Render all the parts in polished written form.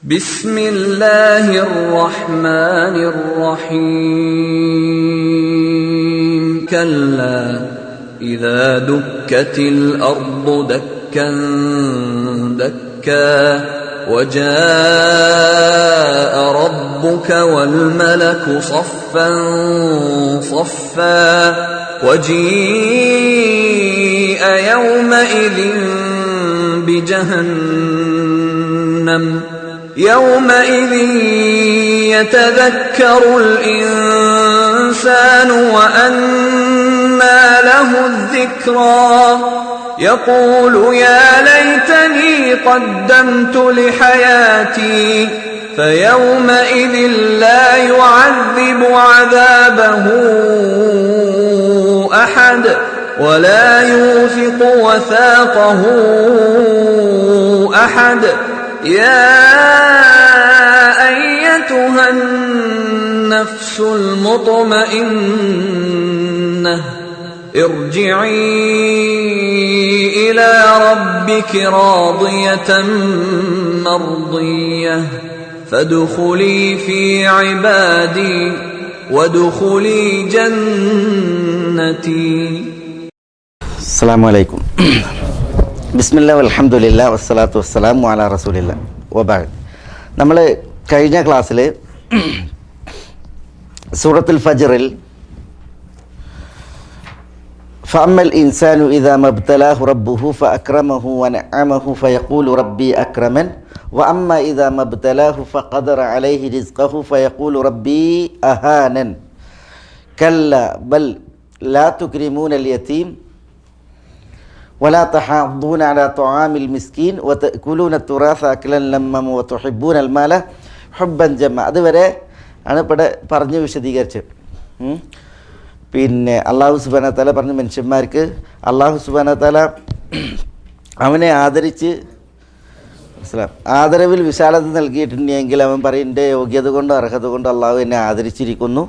بسم الله الرحمن الرحيم كلا إذا دكت الأرض دكا دكا وجاء ربك والملك صفا صفا وجيء يومئذ بجهنم يومئذ يتذكر الإنسان وأنى له الذكرى يقول يا ليتني قدمت لحياتي فيومئذ لا يعذب عذابه أحد ولا يوثق وثاقه أحد يا أيتها النفس المطمئنة ارجعي إلى ربك راضية مرضية فادخلي في عبادي وادخلي جنتي. السلام عليكم. ബിസ്മില്ലാ വൽഹംദുലില്ലാ വസ്സലാത്തു വസ്സലാമു അലാ റസൂലില്ലാ വബഅദ്. നമ്മൾ കഴിഞ്ഞ ക്ലാസ്സിൽ സൂറത്തുൽ ഫജ്റിൽ ഫഅമ്മൽ ഇൻസാനു ഇദാ മബ്തലാഹു റബ്ബുഹു ഫഅക്രമഹു വനഅമഹു ഫയഖൂലു റബ്ബി അക്രമൻ വഅമ്മ ഇദാ മബ്തലാഹു ഫഖദറ അലൈഹി റിസ്ഖഹു ഫയഖൂലു റബ്ബി അഹാനൻ കല്ല ബൽ ലാ തുക്രിമൂനൽ യതീം ولا تحاضون على طعام المسكين وتأكلون التراث أكلا لما وتحبون المال حبا جما. അതുവരെ ആണ് ഇവിടെ പറഞ്ഞു വിശദീകരിച്ചത്. പിന്നെ അള്ളാഹു സുബ്ഹാനഹു വ തആല പറഞ്ഞു മനുഷ്യന്മാർക്ക് അള്ളാഹു സുബ്ഹാനഹു വ തആല അവനെ ആദരിച്ച് ആദരവിൽ വിശാലത നൽകിയിട്ടുണ്ടെങ്കിൽ അവൻ പറയും എൻ്റെ യോഗ്യത കൊണ്ടോ അർഹത കൊണ്ടോ അള്ളാഹു എന്നെ ആദരിച്ചിരിക്കുന്നു.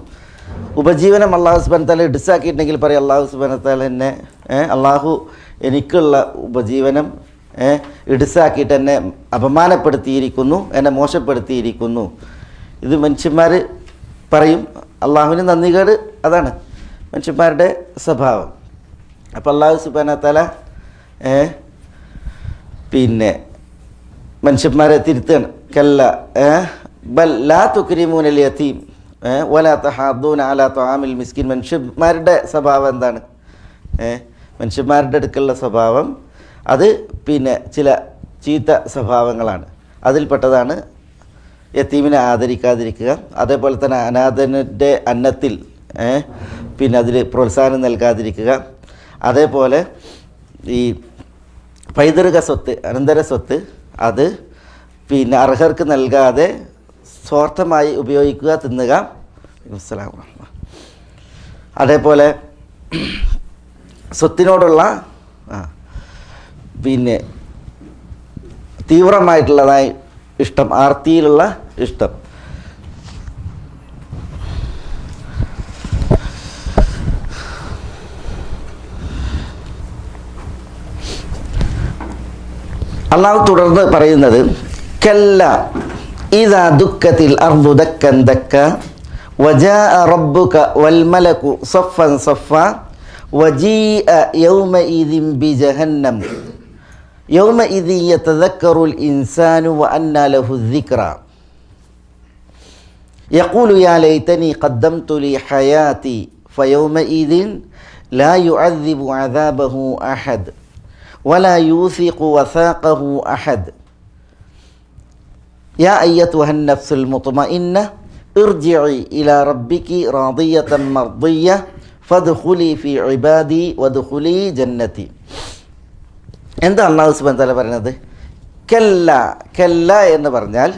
ഉപജീവനം അള്ളാഹു സുബ്ഹാനഹു വ തആല ഇടുസാക്കിയിട്ടുണ്ടെങ്കിൽ പറയും അള്ളാഹു സുബ്ഹാനഹു വ തആല എന്നെ അള്ളാഹു എനിക്കുള്ള ഉപജീവനം ഇടുസാക്കിയിട്ട് എന്നെ അപമാനപ്പെടുത്തിയിരിക്കുന്നു, എന്നെ മോശപ്പെടുത്തിയിരിക്കുന്നു. ഇത് മനുഷ്യന്മാർ പറയും. അള്ളാഹുവിന് നന്ദികേട് അതാണ് മനുഷ്യന്മാരുടെ സ്വഭാവം. അപ്പോൾ അള്ളാഹു സുബ്ഹാനഹു വ തആല പിന്നെ മനുഷ്യന്മാരെ തിരുത്തുകയാണ്. കല്ല ബൽ ലാ തുക്രിമൂനൽ യതീം വലാ തഹാദൂന അലാ ത്വആമിൽ മിസ്കിൻ. മനുഷ്യന്മാരുടെ സ്വഭാവം എന്താണ്? മനുഷ്യന്മാരുടെ അടുക്കലുള്ള സ്വഭാവം അത് പിന്നെ ചില ചീത്ത സ്വഭാവങ്ങളാണ്. അതിൽപ്പെട്ടതാണ് യതീമിനെ ആദരിക്കാതിരിക്കുക, അതേപോലെ തന്നെ അനാഥൻ്റെ അന്നത്തിൽ പിന്നെ അതിൽ പ്രോത്സാഹനം നൽകാതിരിക്കുക, അതേപോലെ ഈ പൈതൃക സ്വത്ത് അനന്തര സ്വത്ത് അത് പിന്നെ അർഹർക്ക് നൽകാതെ സ്വാർത്ഥമായി ഉപയോഗിക്കുക, തിന്നുക. അതേപോലെ സ്വത്തിനോടുള്ള പിന്നെ തീവ്രമായിട്ടുള്ളതായി ഇഷ്ടം, ആർത്തിയിലുള്ള ഇഷ്ടം. അള്ളാഹു തുടർന്ന് പറയുന്നത് കല്ല ഇദാ ദുക്കത്തിൽ അർദു ദക്കൻ ദക്ക വജാഅ റബ്ബുക വൽ മലകു സഫൻ സഫ വജീഅ യൗമഇദിൻ ബിജഹന്നം യൗമഇദിൻ യതദക്കറുൽ ഇൻസാനു വഅന്നാ ലഹു الذിക്റ യഖൂലു യാ ലൈതനി ഖദ്ദംതു ലി ഹയാതി ഫയൗമഇദിൻ ലാ യുഅദ്ദിബു അദാബഹു അഹദ് വലാ യൂസിഖു വസാഖഹു അഹദ് യാ അയ്യതുഹൻ നഫ്സുൽ മുത്മഇന്ന ഇർജിഇ ഇലാ റബ്ബികി റാദിയതൻ മർദിയ്യ ഫദ്ഖുലി ഫി ഇബാദി വദ്ഖുലി ജന്നതി. എന്താ അല്ലാഹു സുബ്ഹാനഹു വ തആല പറയുന്നത്? കല്ല. കല്ല എന്ന് പറഞ്ഞാൽ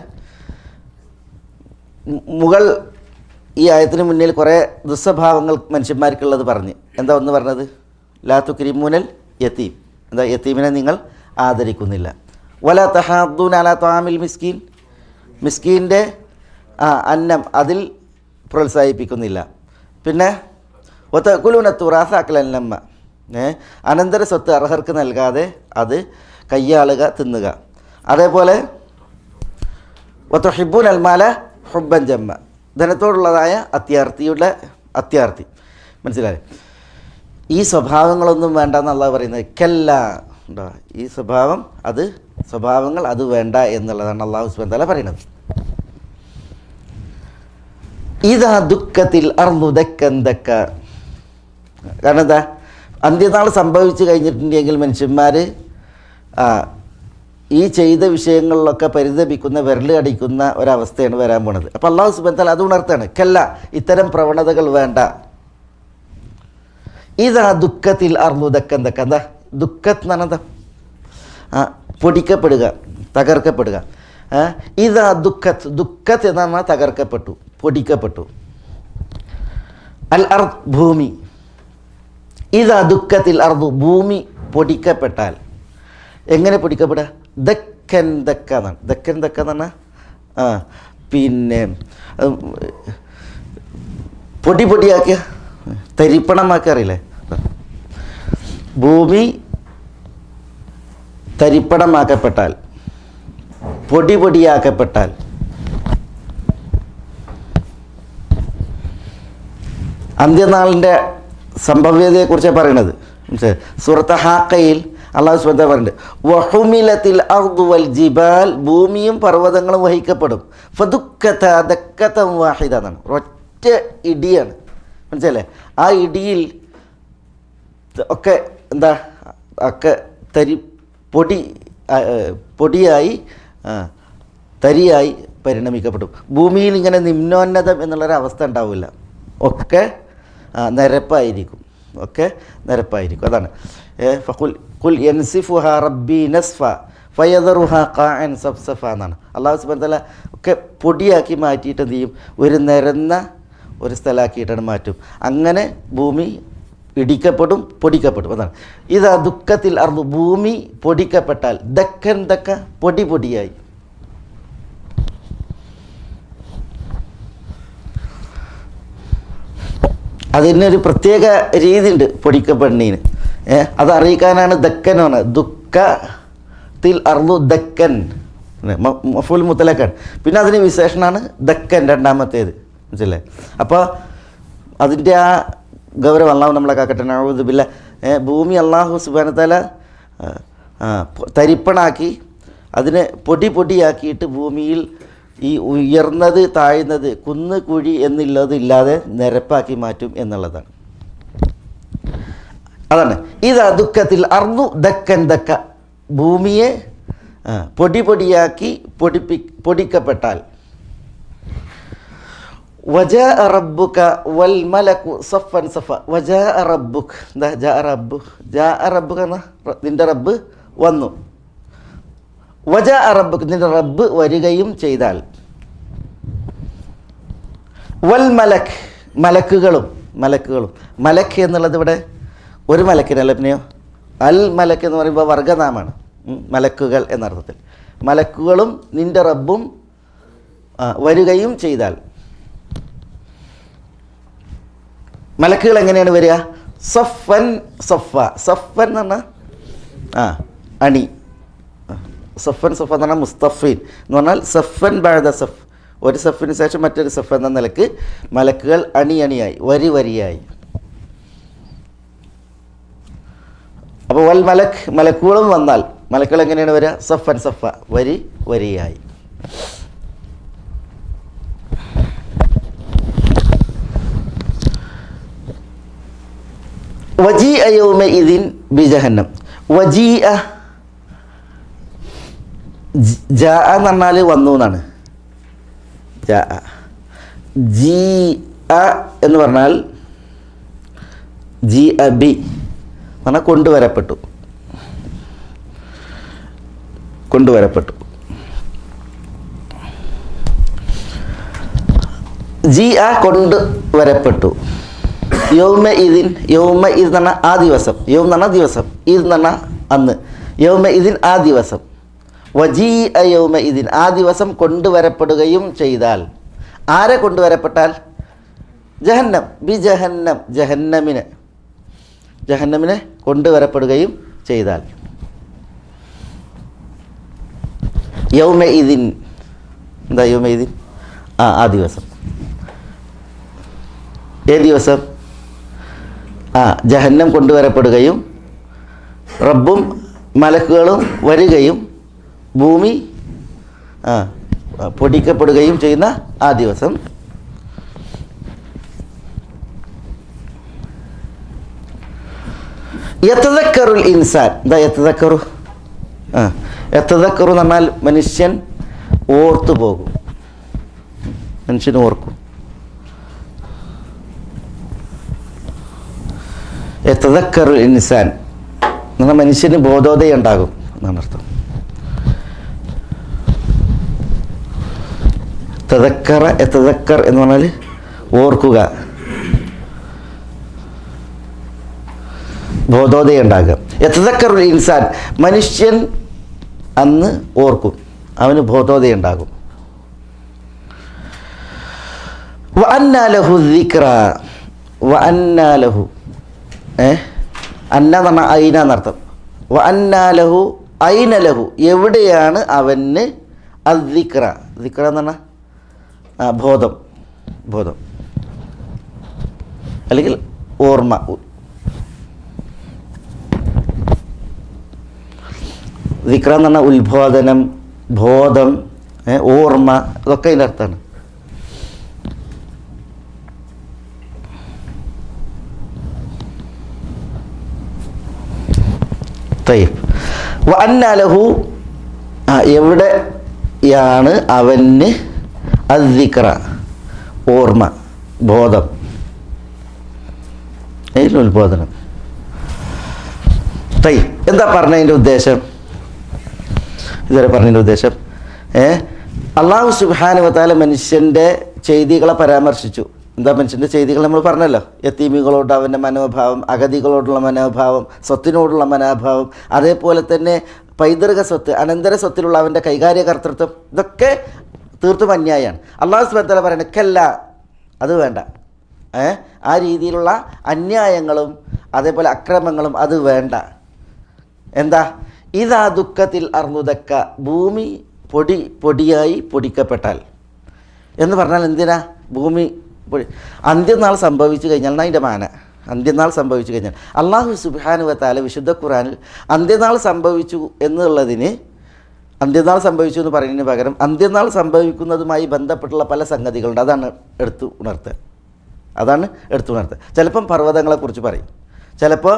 മുകൾ ഈ ആയത്തിന് മുന്നിൽ കുറേ ദുസ്വഭാവങ്ങൾ മനുഷ്യന്മാർക്കുള്ളത് പറഞ്ഞ് എന്താ ഒന്ന് പറഞ്ഞത്? ലാ തുക്രിമൂനൽ യതീം. എന്താ? യതീമിനെ നിങ്ങൾ ആദരിക്കുന്നില്ല. വലാ തഹാദൂന അലാ ത്വആമിൽ മിസ്കീൻ. മിസ്കീൻ്റെ അന്നം അതിൽ പ്രോത്സാഹിപ്പിക്കുന്നില്ല. പിന്നെ ഒത്തകുലൂന തുറാസ അക്ലൻ ലമ്മ. അനന്തര സ്വത്ത് അർഹർക്ക് നൽകാതെ അത് കയ്യാളുക, തിന്നുക. അതേപോലെ വതുഹിബ്ബൂന അൽ മാല ഹുബ്ബൻ ജമ്മ, ധനത്തോടുള്ളതായ അത്യാർത്തി. മനസ്സിലായി? ഈ സ്വഭാവങ്ങളൊന്നും വേണ്ടെന്ന് അള്ളാഹു പറയുന്നത്. കല്ല ഉണ്ടോ, ഈ സ്വഭാവങ്ങൾ അത് വേണ്ട എന്നുള്ളതാണ് അള്ളാഹു സുബ്ഹാനഹു വ തആല പറയുന്നത്. ഇദാ ദുഃഖത്തിൽ അർളു ദക്കൻ ദക്ക. കാരണം എന്താ, അന്ത്യനാൾ സംഭവിച്ചു കഴിഞ്ഞിട്ടുണ്ടെങ്കിൽ മനുഷ്യന്മാർ ഈ ചെയ്ത വിഷയങ്ങളിലൊക്കെ പരിതപിക്കുന്ന, വിരൽ അടിക്കുന്ന ഒരവസ്ഥയാണ് വരാൻ പോണത്. അപ്പോൾ അള്ളാഹു സുബ്ഹാനഹു വ തആല അത് ഉണർത്താണ്. കല്ല, ഇത്തരം പ്രവണതകൾ വേണ്ട. ഇതാ ദുഃഖത്തിൽ അർളു ദക്കൻ ദക്ക. എന്താ ദുഃഖത്ത് എന്ന് പറഞ്ഞാൽ പൊടിക്കപ്പെടുക, തകർക്കപ്പെടുക. ഇതാ ദുഃഖത്ത് എന്ന് പറഞ്ഞാൽ തകർക്കപ്പെട്ടു, പൊടിക്കപ്പെട്ടു. അൽ അർദ് ഭൂമി. ഇതാ ദുഃഖത്തിൽ അർദു, ഭൂമി പൊടിക്കപ്പെട്ടാൽ. എങ്ങനെ പൊടിക്കപ്പെടുക? ദക്കൻ ദക്ക എന്നാണ്. ദക്കൻ ദക്ക എന്ന് പറഞ്ഞാൽ പിന്നെ പൊടിയാക്കിയ തരിപ്പണമാക്കി, അറിയില്ലേ? ഭൂമി തരിപ്പണമാക്കപ്പെട്ടാൽ, പൊടിയാക്കപ്പെട്ടാൽ. അന്ത്യനാളിൻ്റെ സംഭവ്യതയെക്കുറിച്ചാണ് പറയണത്. സൂറത്ത് ഹാക്കയിൽ അള്ളാഹു സുബ്ഹാനഹു വ തആല പറയുന്നുണ്ട്, വഹുമിലത്തിൽ അർദു വൽ ജിബാൽ, ഭൂമിയും പർവ്വതങ്ങളും വഹിക്കപ്പെടും. ഫദുക്കത ദക്കതൻ വാഹിദ എന്നാണ്. ഒറ്റ ഇടിയാണ്. മനസ്സിലല്ലേ? ആ ഇടിയിൽ ഒക്കെ എന്താ, ഒക്കെ പൊടിയായി തരിയായി പരിണമിക്കപ്പെടും. ഭൂമിയിൽ ഇങ്ങനെ നിമ്നോന്നതം എന്നുള്ളൊരവസ്ഥ ഉണ്ടാവില്ല. ഒക്കെ നിരപ്പായിരിക്കും. അതാണ് ഖുൽ യൻസിഫുഹാ റബ്ബി നസ്ഫ ഫയദറുഹാ ഖാഅൻ സഫ്സഫ എന്നാണ്. അല്ലാഹു സുബ്ഹാനഹു വ തആല ഒക്കെ പൊടിയാക്കി മാറ്റിയിട്ട് എന്ത് ചെയ്യും? ഒരു നിരന്ന ഒരു സ്ഥലമാക്കിയിട്ടാണ് മാറ്റും. അങ്ങനെ ഭൂമി ഇടിക്കപ്പെടും, പൊടിക്കപ്പെടും. അതാണ് ഇതാ ദുഃഖത്തിൽ അർദു, ഭൂമി പൊടിക്കപ്പെട്ടാൽ. ദക്കൻ ദക്ക, പൊടിയായി. അതിനൊരു പ്രത്യേക രീതിയുണ്ട് പൊടിക്കപ്പെടുന്നതിന്. അത് അറിയിക്കാനാണ് ദക്കനാണ്. ദുഃഖത്തിൽ അർദു ദക്കൻ, മഫൂൽ മുത്തലക്കൻ. പിന്നെ അതിന് വിശേഷണമാണ് ദക്കൻ, രണ്ടാമത്തേത്. മനസ്സില്ലേ? അപ്പോൾ അതിൻ്റെ ആ ഗൗരവം അള്ളാഹു നമ്മളെ കാക്കട്ടെ. നഊദു ബില്ലാഹ്. ഭൂമി അള്ളാഹു സുബ്ഹാനഹു വ തആല തരിപ്പണാക്കി, അതിനെ പൊടിയാക്കിയിട്ട് ഭൂമിയിൽ ഈ ഉയർന്നത് താഴ്ന്നത്, കുന്ന് കുഴി എന്നുള്ളതില്ലാതെ നിരപ്പാക്കി മാറ്റും എന്നുള്ളതാണ്. അതാണ് ഇതാ ദുഃഖത്തിൽ അർദു ദക്കൻ ദക്ക, ഭൂമിയെ പൊടിയാക്കി പൊടിക്കപ്പെട്ടാൽ. വജാഅ റബ്ബുക വൽ മലകു സഫൻ സഫ. വജാഅ റബ്ബുക, എന്താ ജാഅ റബ്ബുക എന്ന നിൻ്റെ റബ്ബ് വന്നു. വജാഅ റബ്ബുക, നിൻ്റെ റബ്ബ് വരികയും ചെയ്താൽ. വൽ മലക്, മലക്കുകളും. മലക്ക് എന്നുള്ളത് ഇവിടെ ഒരു മലക്കിനല്ല, പിന്നെയോ അൽ മലക്ക് എന്ന് പറയുമ്പോൾ വർഗനാമാണ്. മലക്കുകൾ എന്നർത്ഥത്തിൽ. മലക്കുകളും നിൻ്റെ റബ്ബും വരികയും ചെയ്താൽ. മലക്കുകൾ എങ്ങനെയാണ് വരിക? സഫൻ സഫ. സഫൻ എന്ന് പറഞ്ഞാൽ അണി. സഫൻ സഫ എന്ന് പറഞ്ഞാൽ മുസ്തഫീൻ എന്ന് പറഞ്ഞാൽ സഫൻ ബഅദ സഫ്, ഒരു സഫിന് ശേഷം മറ്റൊരു സഫ് എന്ന നിലക്ക് മലക്കുകൾ അണിയായി, വരിയായി. അപ്പോൾ വൽ മലക്ക്, മലക്കുകളും വന്നാൽ മലക്കുകൾ എങ്ങനെയാണ് വരിക? സഫൻ സഫ, വരിയായി. വജീഅ യൗമഇദിൻ ബിജഹന്നം. വജീഅ, ജാഅ എന്ന് പറഞ്ഞാൽ വന്നു എന്നാണ്. ജാഅ. ജീഅ എന്ന് പറഞ്ഞാൽ ജീഅ ബി പറഞ്ഞാൽ കൊണ്ടുവരപ്പെട്ടു. ജീഅ കൊണ്ടുവരപ്പെട്ടു. യൗമ ഇതിൻ എന്ന് പറഞ്ഞാൽ ആ ദിവസം. യൗം എന്ന് പറഞ്ഞാൽ ദിവസം, ഇത് എന്ന് പറഞ്ഞാൽ അന്ന്. യൗമ ഇതിൻ ആ ദിവസം. വജീഅ യൗമ ഇതിൻ ആ ദിവസം കൊണ്ടുവരപ്പെടുകയും ചെയ്താൽ. ആരെ കൊണ്ടുവരപ്പെട്ടാൽ? ജഹന്നം, ബിജഹന്നം, ജഹന്നമിനെ കൊണ്ടുവരപ്പെടുകയും ചെയ്താൽ. യൗമ ഇതിൻ എന്താ യൗമൈദിൻ? ആ ദിവസം. ഏത് ദിവസം? ജഹന്നം കൊണ്ടുവരപ്പെടുകയും റബ്ബും മലക്കുകളും വരികയും ഭൂമി പൊടിക്കപ്പെടുകയും ചെയ്യുന്ന ആ ദിവസം. യതദക്കറുൽ ഇൻസാൻ. എന്താ യതദക്കറു? യതദക്കറു എന്ന് പറഞ്ഞാൽ മനുഷ്യൻ ഓർത്തു പോകും, മനുഷ്യൻ ഓർക്കും. യതദക്കറുൽ ഇൻസാൻ എന്ന് പറഞ്ഞാൽ മനുഷ്യന് ബോധോദയം ഉണ്ടാകും എന്നാണ് അർത്ഥം. യതദക്കർ എന്ന് പറഞ്ഞാൽ ഓർക്കുക, ബോധോദയം ഉണ്ടാകുക. യതദക്കറുൽ ഇൻസാൻ, മനുഷ്യൻ അന്ന് ഓർക്കും, അവന് ബോധോദയം ഉണ്ടാകും. വഅന്നാ ലഹു ദിക്റ. വഅന്നാ ലഹു, അന്ന എന്ന് പറഞ്ഞാൽ ഐന എന്നർത്ഥം. വഅന്നാ ലഹു, ഐന ലഹു, എവിടെയാണ് അവന് അദ്ദിക്റ. ദിക്റ എന്ന് പറഞ്ഞാൽ ബോധം, അല്ലെങ്കിൽ ഓർമ്മ. ദിക്റ എന്ന് പറഞ്ഞാൽ ഉത്ബോധനം, ബോധം, ഓർമ്മ, ഇതൊക്കെ അതിൻ്റെ അർത്ഥമാണ്. വഅന്നാ ലഹു, എവിടെയാണ് അവന് അദ്ദിക്റ, ഓർമ്മ, ബോധം, ഉത്ബോധനം. എന്താ പറഞ്ഞതിൻ്റെ ഉദ്ദേശം? ഇതുവരെ പറഞ്ഞതിൻ്റെ ഉദ്ദേശം, അള്ളാഹു സുബ്ഹാനഹു വ തആല മനുഷ്യൻ്റെ ചെയ്തികളെ പരാമർശിച്ചു. എന്താ മനുഷ്യൻ്റെ ചെയ്തികൾ നമ്മൾ പറഞ്ഞല്ലോ. യതീമികളോട് അവൻ്റെ മനോഭാവം, അഗതികളോടുള്ള മനോഭാവം, സ്വത്തിനോടുള്ള മനോഭാവം, അതേപോലെ തന്നെ പൈതൃക സ്വത്ത്, അനന്തര സ്വത്തിലുള്ള അവൻ്റെ കൈകാര്യകർത്തൃത്വം, ഇതൊക്കെ തീർത്തും അന്യായമാണ്. അള്ളാഹു സുബ്ഹാനഹു വ തആല പറയുന്നത് കല്ല, അത് വേണ്ട. ആ രീതിയിലുള്ള അന്യായങ്ങളും അതേപോലെ അക്രമങ്ങളും അത് വേണ്ട. എന്താ? ഇതാ ദുഃഖത്തിൽ അർന്നുദക്ക, ഭൂമി പൊടിയായി പൊടിക്കപ്പെട്ടാൽ എന്ന് പറഞ്ഞാൽ എന്തിനാ? ഭൂമി അന്ത്യനാൾ സംഭവിച്ചു കഴിഞ്ഞാൽ അതിൻ്റെ മാന. അന്ത്യനാൾ സംഭവിച്ചു കഴിഞ്ഞാൽ അള്ളാഹു സുബ്ഹാനഹു വ തആല വിശുദ്ധ ഖുർആനിൽ അന്ത്യനാൾ സംഭവിച്ചു എന്നുള്ളതിന്, അന്ത്യനാൾ സംഭവിച്ചു എന്ന് പറയുന്നതിന് പകരം അന്ത്യനാൾ സംഭവിക്കുന്നതുമായി ബന്ധപ്പെട്ടുള്ള പല സംഗതികളുണ്ട്. അതാണ് എടുത്തു ഉണർത്തുക. ചിലപ്പം പർവ്വതങ്ങളെക്കുറിച്ച് പറയും, ചിലപ്പോൾ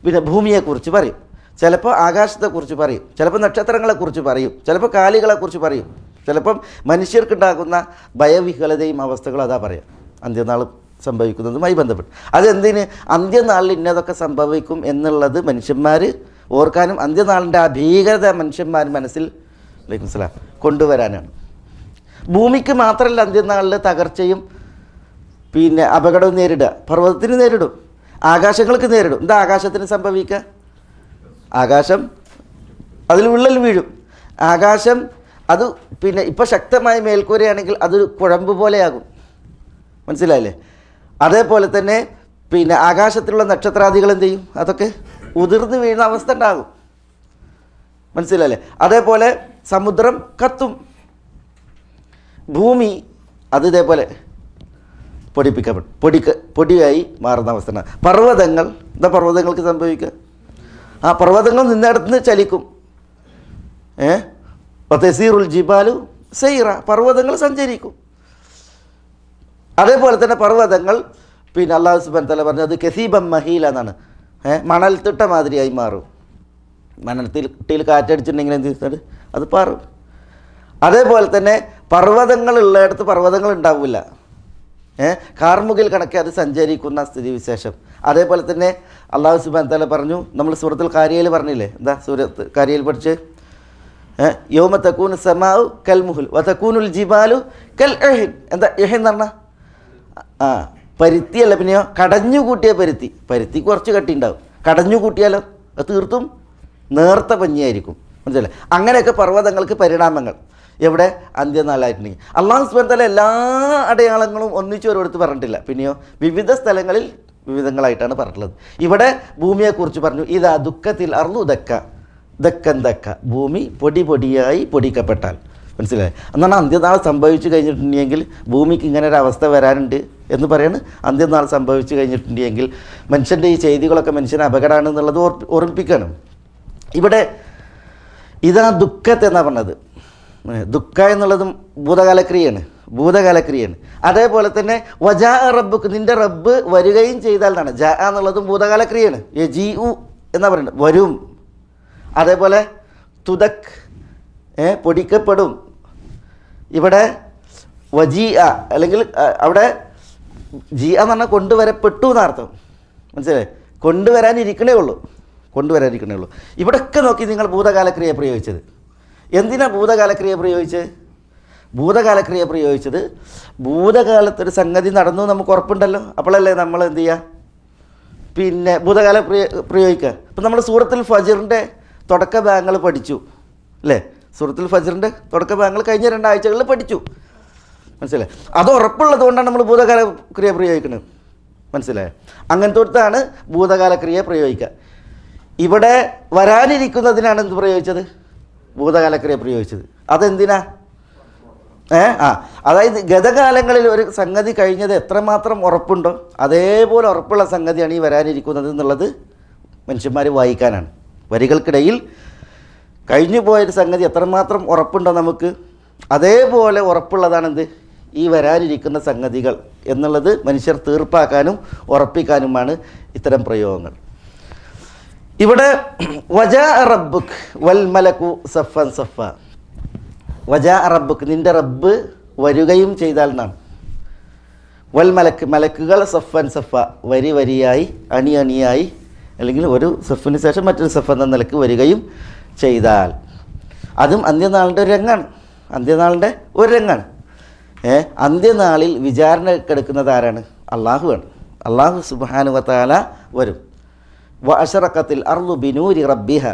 പിന്നെ ഭൂമിയെക്കുറിച്ച് പറയും, ചിലപ്പോൾ ആകാശത്തെക്കുറിച്ച് പറയും, ചിലപ്പോൾ നക്ഷത്രങ്ങളെക്കുറിച്ച് പറയും, ചിലപ്പോൾ കാലികളെക്കുറിച്ച് പറയും, ചിലപ്പം മനുഷ്യർക്കുണ്ടാകുന്ന ഭയവിഹ്വലതയും അവസ്ഥകളും അതാ പറയാം അന്ത്യനാൾ സംഭവിക്കുന്നതുമായി ബന്ധപ്പെട്ട്. അതെന്തിന്? അന്ത്യനാളിൽ ഇന്നതൊക്കെ സംഭവിക്കും എന്നുള്ളത് മനുഷ്യന്മാർ ഓർക്കാനും അന്ത്യനാളിൻ്റെ ആ ഭീകരത മനുഷ്യന്മാർ മനസ്സിൽ കൊണ്ടുവരാനാണ്. ഭൂമിക്ക് മാത്രമല്ല അന്ത്യനാളിൽ തകർച്ചയും പിന്നെ അപകടവും നേരിടുക, പർവ്വതത്തിന് നേരിടും, ആകാശങ്ങൾക്ക് നേരിടും. എന്താ ആകാശത്തിന് സംഭവിക്കുക? ആകാശം അതിൽ വിള്ളൽ വീഴും. ആകാശം അത് പിന്നെ ഇപ്പോൾ ശക്തമായ മേൽക്കൂരയാണെങ്കിൽ അത് കുഴമ്പ് പോലെയാകും. മനസ്സിലായില്ലേ? അതേപോലെ തന്നെ പിന്നെ ആകാശത്തിലുള്ള നക്ഷത്രാദികൾ എന്ത് ചെയ്യും? അതൊക്കെ ഉതിർന്ന് വീഴുന്ന അവസ്ഥ ഉണ്ടാകും. മനസ്സിലായില്ലേ? അതേപോലെ സമുദ്രം കത്തും, ഭൂമി അത് ഇതേപോലെ പൊടിയായി മാറുന്ന അവസ്ഥ. പർവ്വതങ്ങൾ, എന്താ പർവ്വതങ്ങൾക്ക് സംഭവിക്കുക? ആ പർവ്വതങ്ങൾ നിന്നിടത്തുനിന്ന് ചലിക്കും. തസീറുൽ ജിബാലു സൈറ, പർവ്വതങ്ങൾ സഞ്ചരിക്കും. അതേപോലെ തന്നെ പർവ്വതങ്ങൾ പിന്നെ അല്ലാഹു സുബ്ഹാനഹു വ തആല പറഞ്ഞത് കസീബം മഹീല എന്നാണ്. മണൽത്തിട്ട മാതിരിയായി മാറും. മണൽത്തിട്ടയിൽ കാറ്റടിച്ചിട്ടുണ്ടെങ്കിൽ എന്ത് ചെയ്തിട്ട് അത് പാറും. അതേപോലെ തന്നെ പർവ്വതങ്ങളുള്ളിടത്ത് പർവ്വതങ്ങൾ ഉണ്ടാവില്ല, കാർമുകിൽ കണക്കെ അത് സഞ്ചരിക്കുന്ന സ്ഥിതിവിശേഷം. അതേപോലെ തന്നെ അല്ലാഹു സുബ്ഹാനഹു വ തആല പറഞ്ഞു, നമ്മൾ സൂറത്തുൽ കാരിയയിൽ പറഞ്ഞില്ലേ, എന്താ സൂറത്ത് കാരിയയിൽ പഠിച്ച് യൗമ തകൂനു സമാഉ കൽ മുഹ്ൽ വ തകൂനുൽ ജിബാലു കൽ ഇഹിൻ. എന്താ ഇഹിൻ എന്ന് പറഞ്ഞാൽ പരുത്തിയല്ല, പിന്നെയോ കടഞ്ഞു കൂട്ടിയ പരുത്തി കുറച്ച് കട്ടി ഉണ്ടാവും. കടഞ്ഞു കൂട്ടിയാലോ അത് തീർത്തും നേർത്ത പഞ്ഞിയായിരിക്കും. മനസ്സിലായി? അങ്ങനെയൊക്കെ പർവ്വതങ്ങൾക്ക് പരിണാമങ്ങൾ എവിടെ? അന്ത്യനാളായിട്ടുണ്ടെങ്കിൽ. അല്ലാഹു സുബ്ഹാനഹു വ തആല എല്ലാ അടയാളങ്ങളും ഒന്നിച്ചൊരിടത്ത് പറഞ്ഞിട്ടില്ല, പിന്നെയോ വിവിധ സ്ഥലങ്ങളിൽ വിവിധങ്ങളായിട്ടാണ് പറഞ്ഞിട്ടുള്ളത്. ഇവിടെ ഭൂമിയെക്കുറിച്ച് പറഞ്ഞു, ഇതാ ദുഃഖത്തിൽ അർന്നു ദക്ക, ദക്കൻ ദക്ക, ഭൂമി പൊടിയായി പൊടിക്കപ്പെട്ടാൽ. മനസ്സിലായി? എന്നാണ് അന്ത്യനാൾ സംഭവിച്ചു കഴിഞ്ഞിട്ടുണ്ടെങ്കിൽ ഭൂമിക്ക് ഇങ്ങനെ ഒരു അവസ്ഥ വരാനുണ്ട് എന്ന് പറയുന്നത്. അന്ത്യനാൾ സംഭവിച്ചു കഴിഞ്ഞിട്ടുണ്ടെങ്കിൽ മനുഷ്യൻ്റെ ഈ ചെയ്തികളൊക്കെ മനുഷ്യന് അപകടമാണെന്നുള്ളത് ഓർമ്മിപ്പിക്കുകയാണ്. ഇവിടെ ഇതാ ദുഃഖത്തെ എന്നാണ് പറഞ്ഞത്. ദുഃഖ എന്നുള്ളതും ഭൂതകാലക്രിയയാണ്. അതേപോലെ തന്നെ വജാ റബ്ബുക്ക്, നിൻ്റെ റബ്ബ് വരികയും ചെയ്താൽ എന്നാണ്. ജാ എന്നുള്ളതും ഭൂതകാലക്രിയയാണ്. യജീഉ എന്നാ പറയുന്നത്, വരും. അതേപോലെ തുദക്, പൊടിക്കപ്പെടും. ഇവിടെ വജീഅ അല്ലെങ്കിൽ അവിടെ ജീ എന്ന് പറഞ്ഞാൽ കൊണ്ടുവരപ്പെട്ടു എന്നർത്ഥം. മനസ്സിലായി? കൊണ്ടുവരാനിരിക്കണേ ഉള്ളൂ. ഇവിടെയൊക്കെ നോക്കി നിങ്ങൾ ഭൂതകാലക്രിയ പ്രയോഗിച്ചത്. എന്തിനാ ഭൂതകാലക്രിയ പ്രയോഗിച്ചത്? ഭൂതകാലത്തൊരു സംഗതി നടന്നു നമുക്ക് ഉറപ്പുണ്ടല്ലോ. അപ്പോഴല്ലേ നമ്മൾ എന്ത് ചെയ്യുക? പിന്നെ ഭൂതകാല പ്രയോഗിക്കുക. ഇപ്പം നമ്മൾ സൂറത്തുൽ ഫജ്റിൻ്റെ തുടക്ക ഭാഗങ്ങൾ പഠിച്ചു അല്ലേ? സൂറത്തുൽ ഫജ്റിൻ്റെ തുടക്ക ഭാഗങ്ങൾ കഴിഞ്ഞ 2 ആഴ്ചകളിൽ പഠിച്ചു. മനസ്സിലായി? അത് ഉറപ്പുള്ളത് കൊണ്ടാണ് നമ്മൾ ഭൂതകാല ക്രിയ പ്രയോഗിക്കുന്നത്. മനസ്സിലായോ? അങ്ങനത്തെ ഭൂതകാല ക്രിയ പ്രയോഗിക്കുക. ഇവിടെ വരാനിരിക്കുന്നതിനാണ് എന്ത് പ്രയോഗിച്ചത്? ഭൂതകാല ക്രിയ പ്രയോഗിച്ചത്. അതെന്തിനാ? അതായത് ഗതകാലങ്ങളിൽ ഒരു സംഗതി കഴിഞ്ഞത് എത്രമാത്രം ഉറപ്പുണ്ടോ അതേപോലെ ഉറപ്പുള്ള സംഗതിയാണ് ഈ വരാനിരിക്കുന്നത് എന്നുള്ളത് മനുഷ്യന്മാർ വായിക്കാനാണ്. വരികൾക്കിടയിൽ കഴിഞ്ഞു പോയൊരു സംഗതി എത്രമാത്രം ഉറപ്പുണ്ടോ നമുക്ക്, അതേപോലെ ഉറപ്പുള്ളതാണെന്ത് ഈ വരാനിരിക്കുന്ന സംഗതികൾ എന്നുള്ളത് മനുഷ്യർ തീർപ്പാക്കാനും ഉറപ്പിക്കാനുമാണ് ഇത്തരം പ്രയോഗങ്ങൾ. ഇവിടെ വജാ റബ്ബുക്ക് വൽ മലക്കു സഫൻ സഫ. വജാ റബ്ബുക്ക്, നിൻ്റെ റബ്ബ് വരികയും ചെയ്താൽ എന്നാണ്. വൽ മലക്ക്, മലക്കുകൾ സഫൻ സഫ, വരി വരിയായി അണിയായി, അല്ലെങ്കിൽ ഒരു സഫിന് ശേഷം മറ്റൊരു സഫ് എന്ന നിലക്ക് വരികയും ചെയ്താൽ. അതും അന്ത്യനാളിൻ്റെ ഒരു രംഗാണ്. അന്ത്യനാളിൽ വിചാരണ കിടക്കുന്നത് ആരാണ്? അള്ളാഹുവാണ്. അള്ളാഹു സുബ്ഹാനഹു വ തആല വരും. വ അശറഖത്തിൽ അർളു ബിനൂരി റബ്ബിഹ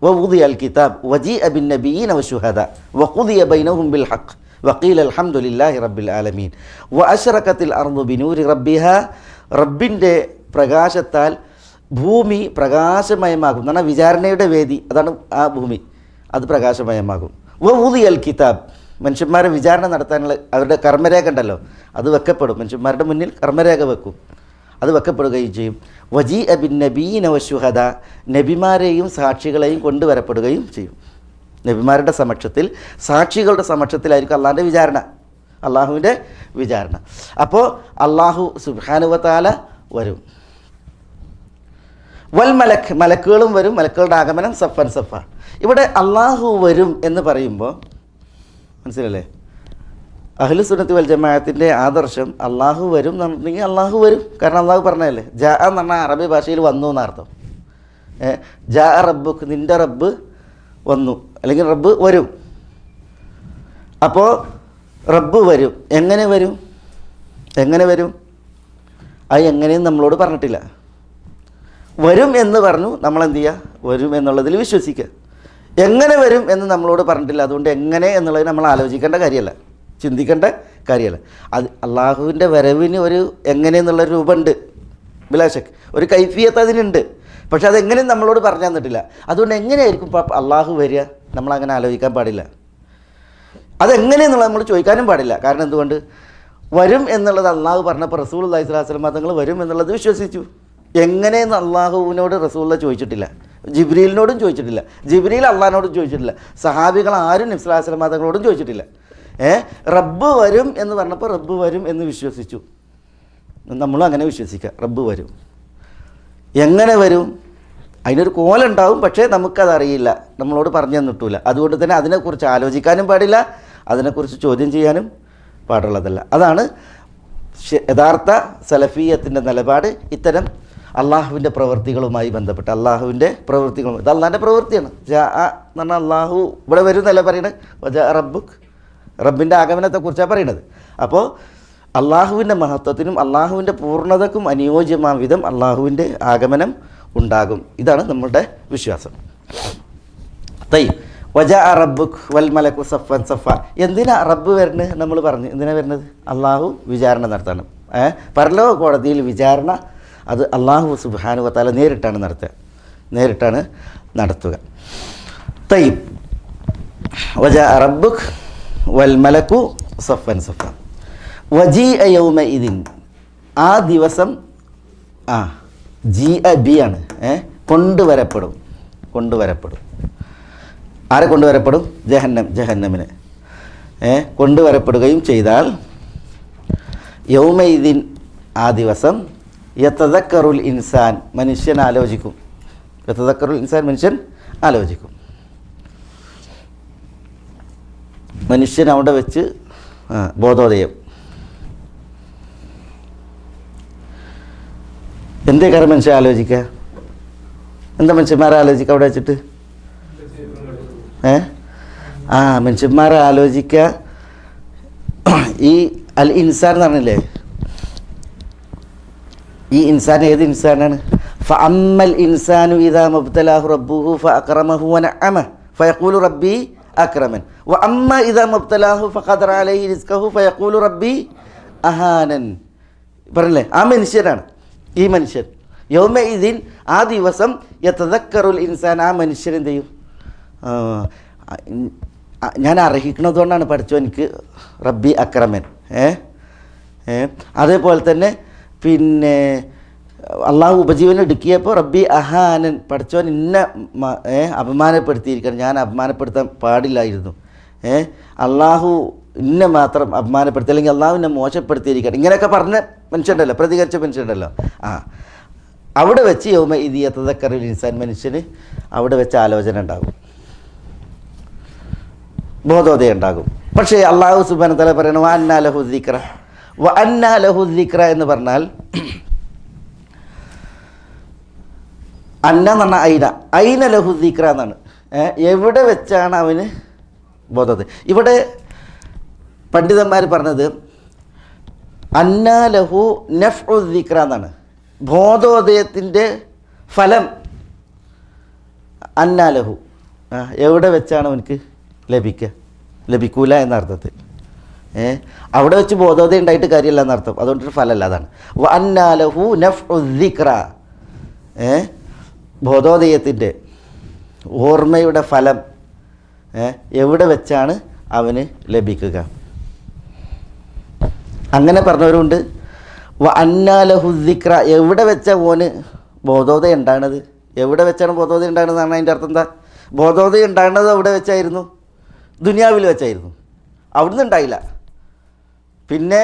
വവുദിയ അൽ കിതാബ് വജീഅ ബിൻ നബിയ്യീന വശുഹദാ വഖുദിയ ബൈനഹും ബിൽ ഹഖ് വഖീല അൽഹംദുലില്ലാഹി റബ്ബിൽ ആലമീൻ. വ അശറഖത്തിൽ അർളു ബിനൂരി റബ്ബിഹ, റബ്ബിൻ്റെ പ്രകാശത്താൽ ഭൂമി പ്രകാശമയമാകും. എന്നാണ് വിചാരണയുടെ വേദി, അതാണ് ആ ഭൂമി, അത് പ്രകാശമയമാകും. വവുദിയ അൽ കിതാബ്, മനുഷ്യന്മാരെ വിചാരണ നടത്താനുള്ള അവരുടെ കർമ്മരേഖ ഉണ്ടല്ലോ, അത് വെക്കപ്പെടും. മനുഷ്യന്മാരുടെ മുന്നിൽ കർമ്മരേഖ വെക്കും, അത് വെക്കപ്പെടുകയും ചെയ്യും. വജീഅ ബിൻ നബിയ്യീന വശുഹദാ, നബിമാരെയും സാക്ഷികളെയും കൊണ്ടുവരപ്പെടുകയും ചെയ്യും. നബിമാരുടെ സമക്ഷത്തിൽ, സാക്ഷികളുടെ സമക്ഷത്തിലായിരിക്കും അള്ളാഹുവിൻ്റെ വിചാരണ. അപ്പോൾ അള്ളാഹു സുബ്ഹാനഹു വ തആല വരും. വൽ മലക്ക്, മലക്കുകളും വരും. മലക്കുകളുടെ ആഗമനം സഫൻ സഫ. ഇവിടെ അള്ളാഹു വരും എന്ന് പറയുമ്പോൾ മനസ്സിലല്ലേ, അഹ്ലു സുന്നത്തി വൽ ജമാഅത്തിൻ്റെ ആദർശം അള്ളാഹു വരും എന്നുണ്ടെങ്കിൽ അള്ളാഹു വരും. കാരണം അള്ളാഹു പറഞ്ഞതല്ലേ, ജാ എന്ന് പറഞ്ഞാൽ അറബി ഭാഷയിൽ വന്നു എന്നർത്ഥം. ജാ റബ്ബുക്ക്, നിൻ്റെ റബ്ബ് വന്നു, അല്ലെങ്കിൽ റബ്ബ് വരും. അപ്പോൾ റബ്ബ് വരും. എങ്ങനെ വരും? അത് എങ്ങനെയും നമ്മളോട് പറഞ്ഞിട്ടില്ല. വരും എന്ന് പറഞ്ഞു, നമ്മളെന്ത് ചെയ്യുക? വരും എന്നുള്ളതിൽ വിശ്വസിക്കുക. എങ്ങനെ വരും എന്ന് നമ്മളോട് പറഞ്ഞിട്ടില്ല. അതുകൊണ്ട് എങ്ങനെ എന്നുള്ളത് നമ്മൾ ആലോചിക്കേണ്ട കാര്യമല്ല, ചിന്തിക്കേണ്ട കാര്യമല്ല. അത് അള്ളാഹുവിൻ്റെ വരവിന് ഒരു എങ്ങനെയെന്നുള്ളൊരു രൂപമുണ്ട്, ബിലാശക്ക് ഒരു കൈഫിയത്ത് അതിനുണ്ട്. പക്ഷെ അതെങ്ങനെയും നമ്മളോട് പറഞ്ഞു തന്നിട്ടില്ല. അതുകൊണ്ട് എങ്ങനെയായിരിക്കും ഇപ്പം അള്ളാഹു വരിക? നമ്മളങ്ങനെ ആലോചിക്കാൻ പാടില്ല. അതെങ്ങനെയെന്നുള്ളത് നമ്മൾ ചോദിക്കാനും പാടില്ല. കാരണം എന്തുകൊണ്ട്? വരും എന്നുള്ളത് അള്ളാഹു പറഞ്ഞപ്പോൾ റസൂലുള്ളാഹി സ്വല്ലല്ലാഹു അലൈഹി വസല്ലം തങ്ങൾ വരും എന്നുള്ളത് വിശ്വസിച്ചു. എങ്ങനെയെന്ന് അള്ളാഹുവിനോട് റസൂലുള്ള ചോദിച്ചിട്ടില്ല, ജിബ്രീലിനോടും ചോദിച്ചിട്ടില്ല, ജിബ്രീൽ അള്ളാഹിനോടും ചോദിച്ചിട്ടില്ല, സഹാബികൾ ആരും നബി സ്വല്ലല്ലാഹു അലൈഹി വസല്ലം തങ്ങളോടും ചോദിച്ചിട്ടില്ല. റബ്ബ് വരും എന്ന് പറഞ്ഞപ്പോൾ റബ്ബ് വരും എന്ന് വിശ്വസിച്ചു. നമ്മളും അങ്ങനെ വിശ്വസിക്കുക, റബ്ബ് വരും. എങ്ങനെ വരും? അതിനൊരു കോലുണ്ടാവും, പക്ഷേ നമുക്കതറിയില്ല, നമ്മളോട് പറഞ്ഞു തന്നിട്ടില്ല. അതുകൊണ്ട് തന്നെ അതിനെക്കുറിച്ച് ആലോചിക്കാനും പാടില്ല, അതിനെക്കുറിച്ച് ചോദ്യം ചെയ്യാനും പാടുള്ളതല്ല. അതാണ് യഥാർത്ഥ സലഫിയത്തിൻ്റെ നിലപാട്. ഇത്തരം അള്ളാഹുവിൻ്റെ പ്രവൃത്തികളുമായി ബന്ധപ്പെട്ട്, അള്ളാഹുവിൻ്റെ പ്രവൃത്തികളും, ഇത് അള്ളാഹിൻ്റെ പ്രവൃത്തിയാണ്. ജാ എന്ന് പറഞ്ഞാൽ അള്ളാഹു ഇവിടെ വരും എന്നല്ല പറയുന്നത്, വജാ റബ്ബുക്ക്, റബ്ബിൻ്റെ ആഗമനത്തെക്കുറിച്ചാണ് പറയുന്നത്. അപ്പോൾ അള്ളാഹുവിൻ്റെ മഹത്വത്തിനും അള്ളാഹുവിൻ്റെ പൂർണ്ണതക്കും അനുയോജ്യമായ വിധം അള്ളാഹുവിൻ്റെ ആഗമനം ഉണ്ടാകും. ഇതാണ് നമ്മളുടെ വിശ്വാസം. വജാ റബ്ബുക്ക് വൽ മലക്കു സഫൻ സഫ. എന്തിനാ റബ്ബ് വരുന്നത്? നമ്മൾ പറഞ്ഞു എന്തിനാണ് വരുന്നത്? അള്ളാഹു വിചാരണ നടത്തണം. പരലോക കോടതിയിൽ വിചാരണ അത് അള്ളാഹു സുബ്ഹാനഹു വ തആല നേരിട്ടാണ് നടത്തുക. തയ്യിബ് വജാ റബ്ബുക്ക് വൽ മലക്കു സഫൻ സഫ വജീഅ യൗമഇദിൻ, ആ ദിവസം ജീഅ ബി ആണ്, കൊണ്ടുവരപ്പെടും. ആരെ കൊണ്ടുവരപ്പെടും? ജഹന്നമിനെ കൊണ്ടുവരപ്പെടുകയും ചെയ്താൽ യൗമഇദിൻ, ആ ദിവസം യതദക്കറുൽ ഇൻസാൻ, മനുഷ്യൻ ആലോചിക്കും. യതദക്കറുൽ ഇൻസാൻ, മനുഷ്യൻ ആലോചിക്കും. മനുഷ്യൻ അവിടെ വെച്ച് ബോധോദയം. എന്തേ കാര്യം മനുഷ്യൻ ആലോചിക്കുക? എന്താ മനുഷ്യന്മാരെ ആലോചിക്കുക അവിടെ വെച്ചിട്ട്? മനുഷ്യന്മാരെ ആലോചിക്കുക. ഈ അൽ ഇൻസാൻ എന്ന് പറഞ്ഞില്ലേ, ഈ ഇൻസാൻ ഏത് ഇൻസാനാണ്? ഫഅമ്മൽ ഇൻസാനു ഇദാ മബ്തലാഹു റബ്ബുഹു ഫഅക്റമഹു വനഅമഹു ഫയഖൂലു റബ്ബി അക്രമൻ വഅമ്മ ഇദാ മബ്തലാഹു ഫഖദറ അലൈഹി റിസ്ഖഹു ഫയഖൂലു റബ്ബി അഹാനൻ. പറഞ്ഞില്ലേ, ആ മനുഷ്യനാണ് ഈ മനുഷ്യൻ. യൗമഇദിൻ, ആ ദിവസം യതദക്കറുൽ ഇൻസാൻ, ആ മനുഷ്യൻ എന്ത് ചെയ്യും? ഞാൻ അർഹിക്കുന്നതുകൊണ്ടാണ് പഠിച്ചോ എനിക്ക് റബ്ബി അക്രമൻ. അതേപോലെ തന്നെ പിന്നെ അള്ളാഹു ഉപജീവനം എടുക്കിയപ്പോൾ റബ്ബി അഹാനൻ, പഠിച്ചോൻ ഇന്ന അപമാനപ്പെടുത്തിയിരിക്കണം, ഞാൻ അപമാനപ്പെടുത്താൻ പാടില്ലായിരുന്നു. അള്ളാഹു ഇന്നെ മാത്രം അപമാനപ്പെടുത്തി, അല്ലെങ്കിൽ അള്ളാഹു എന്നെ മോശപ്പെടുത്തിയിരിക്കണം, ഇങ്ങനെയൊക്കെ പറഞ്ഞ മനുഷ്യണ്ടല്ലോ, പ്രതികരിച്ച മനുഷ്യണ്ടല്ലോ. അവിടെ വെച്ച് യൗമഇദി യതദക്കറുൽ ഇൻസാൻ, മനുഷ്യന് അവിടെ വെച്ച് ആലോചന ഉണ്ടാകും, ബോധോദയം ഉണ്ടാകും. പക്ഷേ അള്ളാഹു സുബ്ഹാനഹു വ തആല പറയണം വഅന്നാ ലഹു ദിക്ര. വഅന്നാ ലഹു ദിക്ര എന്ന് പറഞ്ഞാൽ അന്ന എന്ന് പറഞ്ഞാൽ ഐന ലഹു ദിക്ര എന്നാണ്. എവിടെ വെച്ചാണ് അവന് ബോധോദയം? ഇവിടെ പണ്ഡിതന്മാർ പറഞ്ഞത് അന്ന ലഹു നഫ്ഉ ദിക്ര എന്നാണ്. ബോധോദയത്തിൻ്റെ ഫലം അന്ന ലഹു, എവിടെ വെച്ചാണ് അവനക്ക് ലഭിക്കൂല എന്നർത്ഥത്തിൽ. അവിടെ വെച്ച് ബോധോദയം ഉണ്ടായിട്ട് കാര്യമില്ല എന്നർത്ഥം, അതുകൊണ്ടൊരു ഫലമല്ല. അതാണ് വഅന്നാ ലഹു നഫ്ഉ ദിക്ര, ബോധോദയത്തിൻ്റെ ഓർമ്മയുടെ ഫലം എവിടെ വെച്ചാണ് അവന് ലഭിക്കുക. അങ്ങനെ പറഞ്ഞവരുണ്ട്. വഅന്നാ ലഹു ദിക്ര, എവിടെ വെച്ചാൽ ഓന് ബോധോദയം ഉണ്ടാകുന്നത്? എവിടെ വെച്ചാണ് ബോധോദയം ഉണ്ടാകുന്നതാണ് അതിൻ്റെ അർത്ഥം എന്താ? ബോധോദയം ഉണ്ടാകുന്നത് അവിടെ വെച്ചായിരുന്നു, ദുനിയാവിൽ വെച്ചായിരുന്നു, അവിടുന്ന് ഉണ്ടായില്ല. പിന്നെ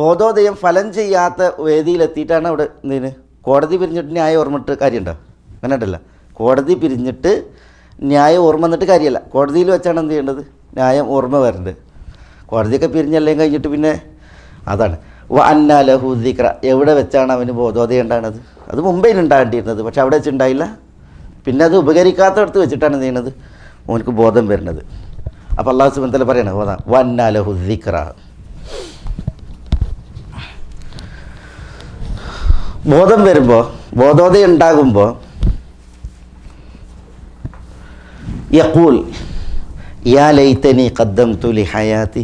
ബോധോദയം ഫലം ചെയ്യാത്ത വേദിയിലെത്തിയിട്ടാണ് അവിടെ എന്തിന് കോടതി പിരിഞ്ഞിട്ട് ന്യായം ഓർമ്മിട്ട് കാര്യമുണ്ടോ? അങ്ങനെ ഉണ്ടല്ല, കോടതി പിരിഞ്ഞിട്ട് ന്യായം ഓർമ്മ വന്നിട്ട് കാര്യമല്ല, കോടതിയിൽ വെച്ചാണ് എന്ത് ചെയ്യേണ്ടത്? ന്യായം ഓർമ്മ വരേണ്ടത്. കോടതിയൊക്കെ പിരിഞ്ഞെല്ലാം കഴിഞ്ഞിട്ട് പിന്നെ അതാണ് വഅന്നാ ലഹു ദിക്ര, എവിടെ വെച്ചാണ് അവന് ബോധോദയം ഉണ്ടാകുന്നത്? അത് മുംബൈയിൽ ഉണ്ടാകേണ്ടിയിരുന്നത്, പക്ഷെ അവിടെ വെച്ചുണ്ടായില്ല. പിന്നെ അത് ഉപകരിക്കാത്തടത്ത് വെച്ചിട്ടാണ് എന്ത് ചെയ്യുന്നത്? ഓനക്ക് ബോധം വരുന്നത്. അപ്പോൾ അല്ലാഹു സുബ്ഹാനഹു വ തആല പറയണം വഅന്നാ ലഹു ദിക്ര. ബോധം വരുമ്പോൾ, ബോധോദയം ഉണ്ടാകുമ്പോൾ യഖൂൽ യാ ലൈതനി ഖദ്ദംതു ലി ഹയാതി,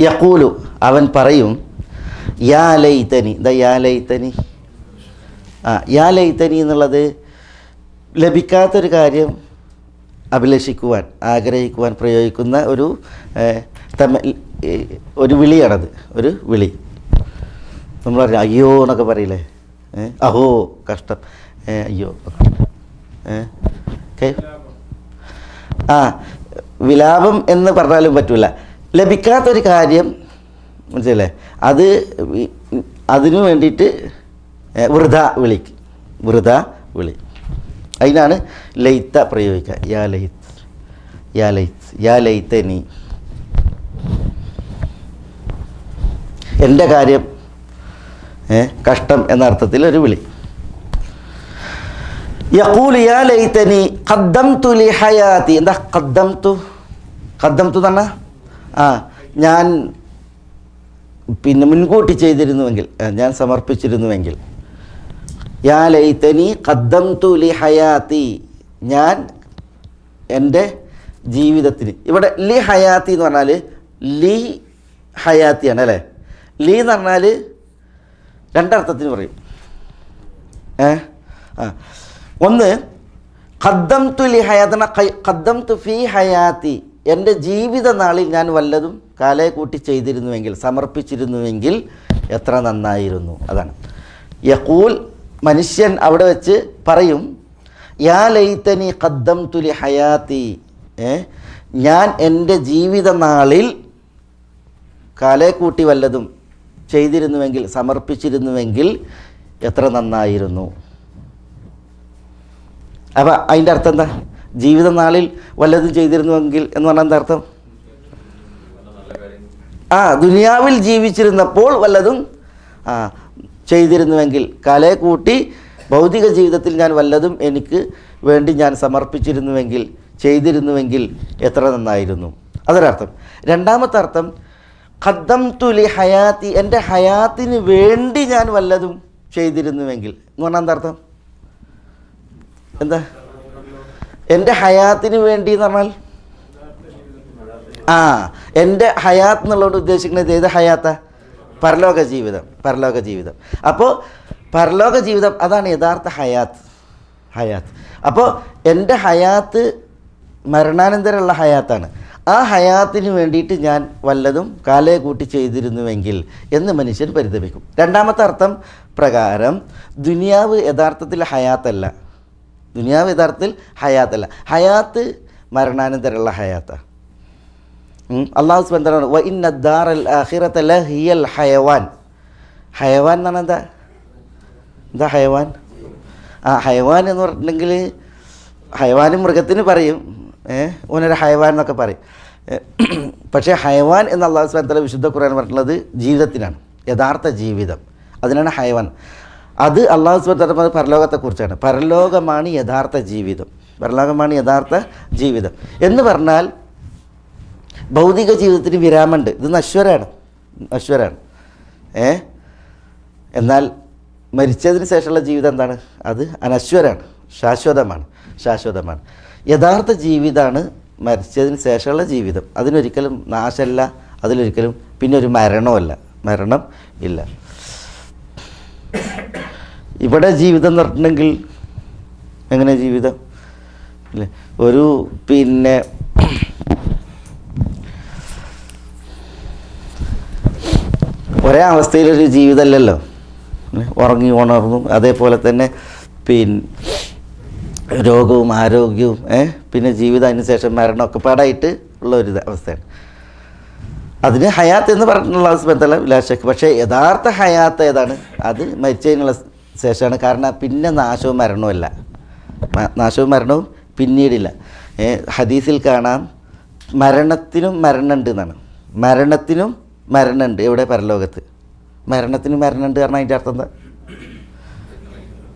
യഖൂലു, അവൻ പറയും യാ ലൈതനി. യാ ലൈതനി, യാ ലൈതനി എന്നുള്ളത് ലഭിക്കാത്തൊരു കാര്യം അഭിലഷിക്കുവാൻ, ആഗ്രഹിക്കുവാൻ പ്രയോഗിക്കുന്ന ഒരു വിളിയാണത്. ഒരു വിളി. നമ്മൾ പറയാം അയ്യോ എന്നൊക്കെ പറയില്ലേ, അഹോ കഷ്ടം, അയ്യോ വിലാപം എന്ന് പറഞ്ഞാലും പറ്റില്ല. ലഭിക്കാത്തൊരു കാര്യം മനസ്സിലല്ലേ, അതിനു വേണ്ടിയിട്ട് വൃഥ വിളി. അതിനാണ് ലൈത്ത പ്രയോഗിക്കുക. യാ ലൈത്തനി, എൻ്റെ കാര്യം കഷ്ടം എന്ന അർത്ഥത്തിൽ ഒരു വിളി. യഖൂലു യാ ലൈതനി ഖദ്ദംതു ലി ഹയാതി. എന്താ ഖദ്ദംതു എന്ന് പറഞ്ഞാൽ ഞാൻ പിന്നെ മുൻകൂട്ടി ചെയ്തിരുന്നുവെങ്കിൽ, ഞാൻ സമർപ്പിച്ചിരുന്നുവെങ്കിൽ. യാ ലൈതനി ഖദ്ദംതു ലി ഹയാതി, ഞാൻ എൻ്റെ ജീവിതത്തിന്. ഇവിടെ ലി ഹയാത്തി എന്ന് പറഞ്ഞാൽ ലി ഹയാത്തിയാണ് അല്ലേ. ലി എന്ന് പറഞ്ഞാൽ രണ്ടർത്ഥത്തിന് പറയും. ഒന്ന് ഖദ്ദംതു ലി ഹയാത്തി, ഖദ്ദംതു ഫീ ഹയാത്തി, എൻ്റെ ജീവിത നാളിൽ ഞാൻ വല്ലതും കാലേ കൂട്ടി ചെയ്തിരുന്നുവെങ്കിൽ, സമർപ്പിച്ചിരുന്നുവെങ്കിൽ എത്ര നന്നായിരുന്നു. അതാണ് യഖൂൽ. മനുഷ്യൻ അവിടെ വെച്ച് പറയും, യാ ലൈതനി ഖദ്ദംതു ലി ഹയാത്തി, ഞാൻ എൻ്റെ ജീവിത നാളിൽ കാലേ കൂട്ടി വല്ലതും ചെയ്തിരുന്നുവെങ്കിൽ, സമർപ്പിച്ചിരുന്നുവെങ്കിൽ എത്ര നന്നായിരുന്നു. അപ്പം അതിൻ്റെ അർത്ഥം എന്താ? ജീവിത നാളിൽ വല്ലതും ചെയ്തിരുന്നുവെങ്കിൽ എന്ന് പറഞ്ഞാൽ എന്താ അർത്ഥം? ദുനിയാവിൽ ജീവിച്ചിരുന്നപ്പോൾ വല്ലതും ചെയ്തിരുന്നുവെങ്കിൽ, കാലേ കൂട്ടി ഭൗതിക ജീവിതത്തിൽ ഞാൻ വല്ലതും എനിക്ക് വേണ്ടി ഞാൻ സമർപ്പിച്ചിരുന്നുവെങ്കിൽ, ചെയ്തിരുന്നുവെങ്കിൽ എത്ര നന്നായിരുന്നു. അതൊരർത്ഥം. രണ്ടാമത്തെ അർത്ഥം ഖദ്ദംതു ലി ഹയാത്തി, എൻ്റെ ഹയാത്തിന് വേണ്ടി ഞാൻ വല്ലതും ചെയ്തിരുന്നുവെങ്കിൽ എന്ന് പറഞ്ഞാൽ എന്താ അർത്ഥം? എന്താ എൻ്റെ ഹയാത്തിന് വേണ്ടി എന്ന് പറഞ്ഞാൽ? എൻ്റെ ഹയാത്ത് എന്നുള്ളതുകൊണ്ട് ഉദ്ദേശിക്കുന്നത് ഏത് ഹയാത്താ? പരലോക ജീവിതം. പരലോക ജീവിതം. അപ്പോൾ പരലോക ജീവിതം അതാണ് യഥാർത്ഥ ഹയാത്ത്. അപ്പോൾ എൻ്റെ ഹയാത്ത് മരണാനന്തരമുള്ള ഹയാത്താണ്. ആ ഹയാത്തിന് വേണ്ടിയിട്ട് ഞാൻ വല്ലതും കാലേ കൂട്ടി ചെയ്തിരുന്നുവെങ്കിൽ എന്ന് മനുഷ്യൻ പരിതപിക്കും. രണ്ടാമത്തെ അർത്ഥം പ്രകാരം ദുനിയാവ് യഥാർത്ഥത്തിൽ ഹയാത്തല്ല. ദുനിയാവ് യഥാർത്ഥത്തിൽ ഹയാത്തല്ല. ഹയാത്ത് മരണാനന്തരമുള്ള ഹയാത്താണ്. അള്ളാഹു സുബ്ഹാനഹു വ തആല വ ഇന്ന ദാറൽ ആഖിറത ലഹിയൽ ഹയവാൻ. ഹയവാൻ എന്ന് പറഞ്ഞാൽ എന്താ ഹയവാൻ? ഹയവാൻ എന്ന് പറഞ്ഞിട്ടുണ്ടെങ്കിൽ ഹയവാൻ മൃഗത്തിന് പറയും, ഓനൊരു ഹയവാൻ എന്നൊക്കെ പറയും. പക്ഷേ ഹയവാൻ എന്ന് അള്ളാഹു സുബ്ഹാനഹു വ തആല വിശുദ്ധ ഖുർആൻ പറഞ്ഞിട്ടുള്ളത് ജീവിതത്തിനാണ്, യഥാർത്ഥ ജീവിതം. അതിനാണ് ഹയവാൻ. അത് അള്ളാഹു സുബ്ഹാനഹു വ തആല പരലോകത്തെക്കുറിച്ചാണ്. പരലോകമാണ് യഥാർത്ഥ ജീവിതം. പരലോകമാണ് യഥാർത്ഥ ജീവിതം എന്ന് പറഞ്ഞാൽ ഭൗതിക ജീവിതത്തിന് വിരാമമുണ്ട്. ഇത് നശ്വരാണ്. എന്നാൽ മരിച്ചതിന് ശേഷമുള്ള ജീവിതം എന്താണ്? അത് അനശ്വരാണ്, ശാശ്വതമാണ്. യഥാർത്ഥ ജീവിതമാണ് മരിച്ചതിന് ശേഷമുള്ള ജീവിതം. അതിനൊരിക്കലും നാശമല്ല, അതിലൊരിക്കലും പിന്നെ ഒരു മരണം ഇല്ല. ഇവിടെ ജീവിതം എന്ന് പറഞ്ഞിട്ടുണ്ടെങ്കിൽ എങ്ങനെ ജീവിതം അല്ലേ? ഒരു ഒരേ അവസ്ഥയിലൊരു ജീവിതമല്ലല്ലോ. ഉറങ്ങി ഉണർന്നു, അതേപോലെ തന്നെ രോഗവും ആരോഗ്യവും പിന്നെ ജീവിതം, അതിന് ശേഷം മരണമൊക്കെ പാടായിട്ട് ഉള്ള ഒരു അവസ്ഥയാണ്. അതിന് ഹയാത്ത് എന്ന് പറഞ്ഞിട്ടുള്ള ബന്ധമല്ല വിലാശക്ക്. പക്ഷേ യഥാർത്ഥ ഹയാത്ത് ഏതാണ്? അത് മരിച്ചതിനുള്ള ശേഷമാണ്. കാരണം പിന്നെ നാശവും മരണവും പിന്നീടില്ല. ഹദീസിൽ കാണാം മരണത്തിനും മരണമുണ്ട് എന്നാണ്. മരണമുണ്ട് എവിടെ? പരലോകത്ത്. മരണത്തിന് മരണമുണ്ട് പറഞ്ഞാൽ അതിൻ്റെ അർത്ഥം എന്താ?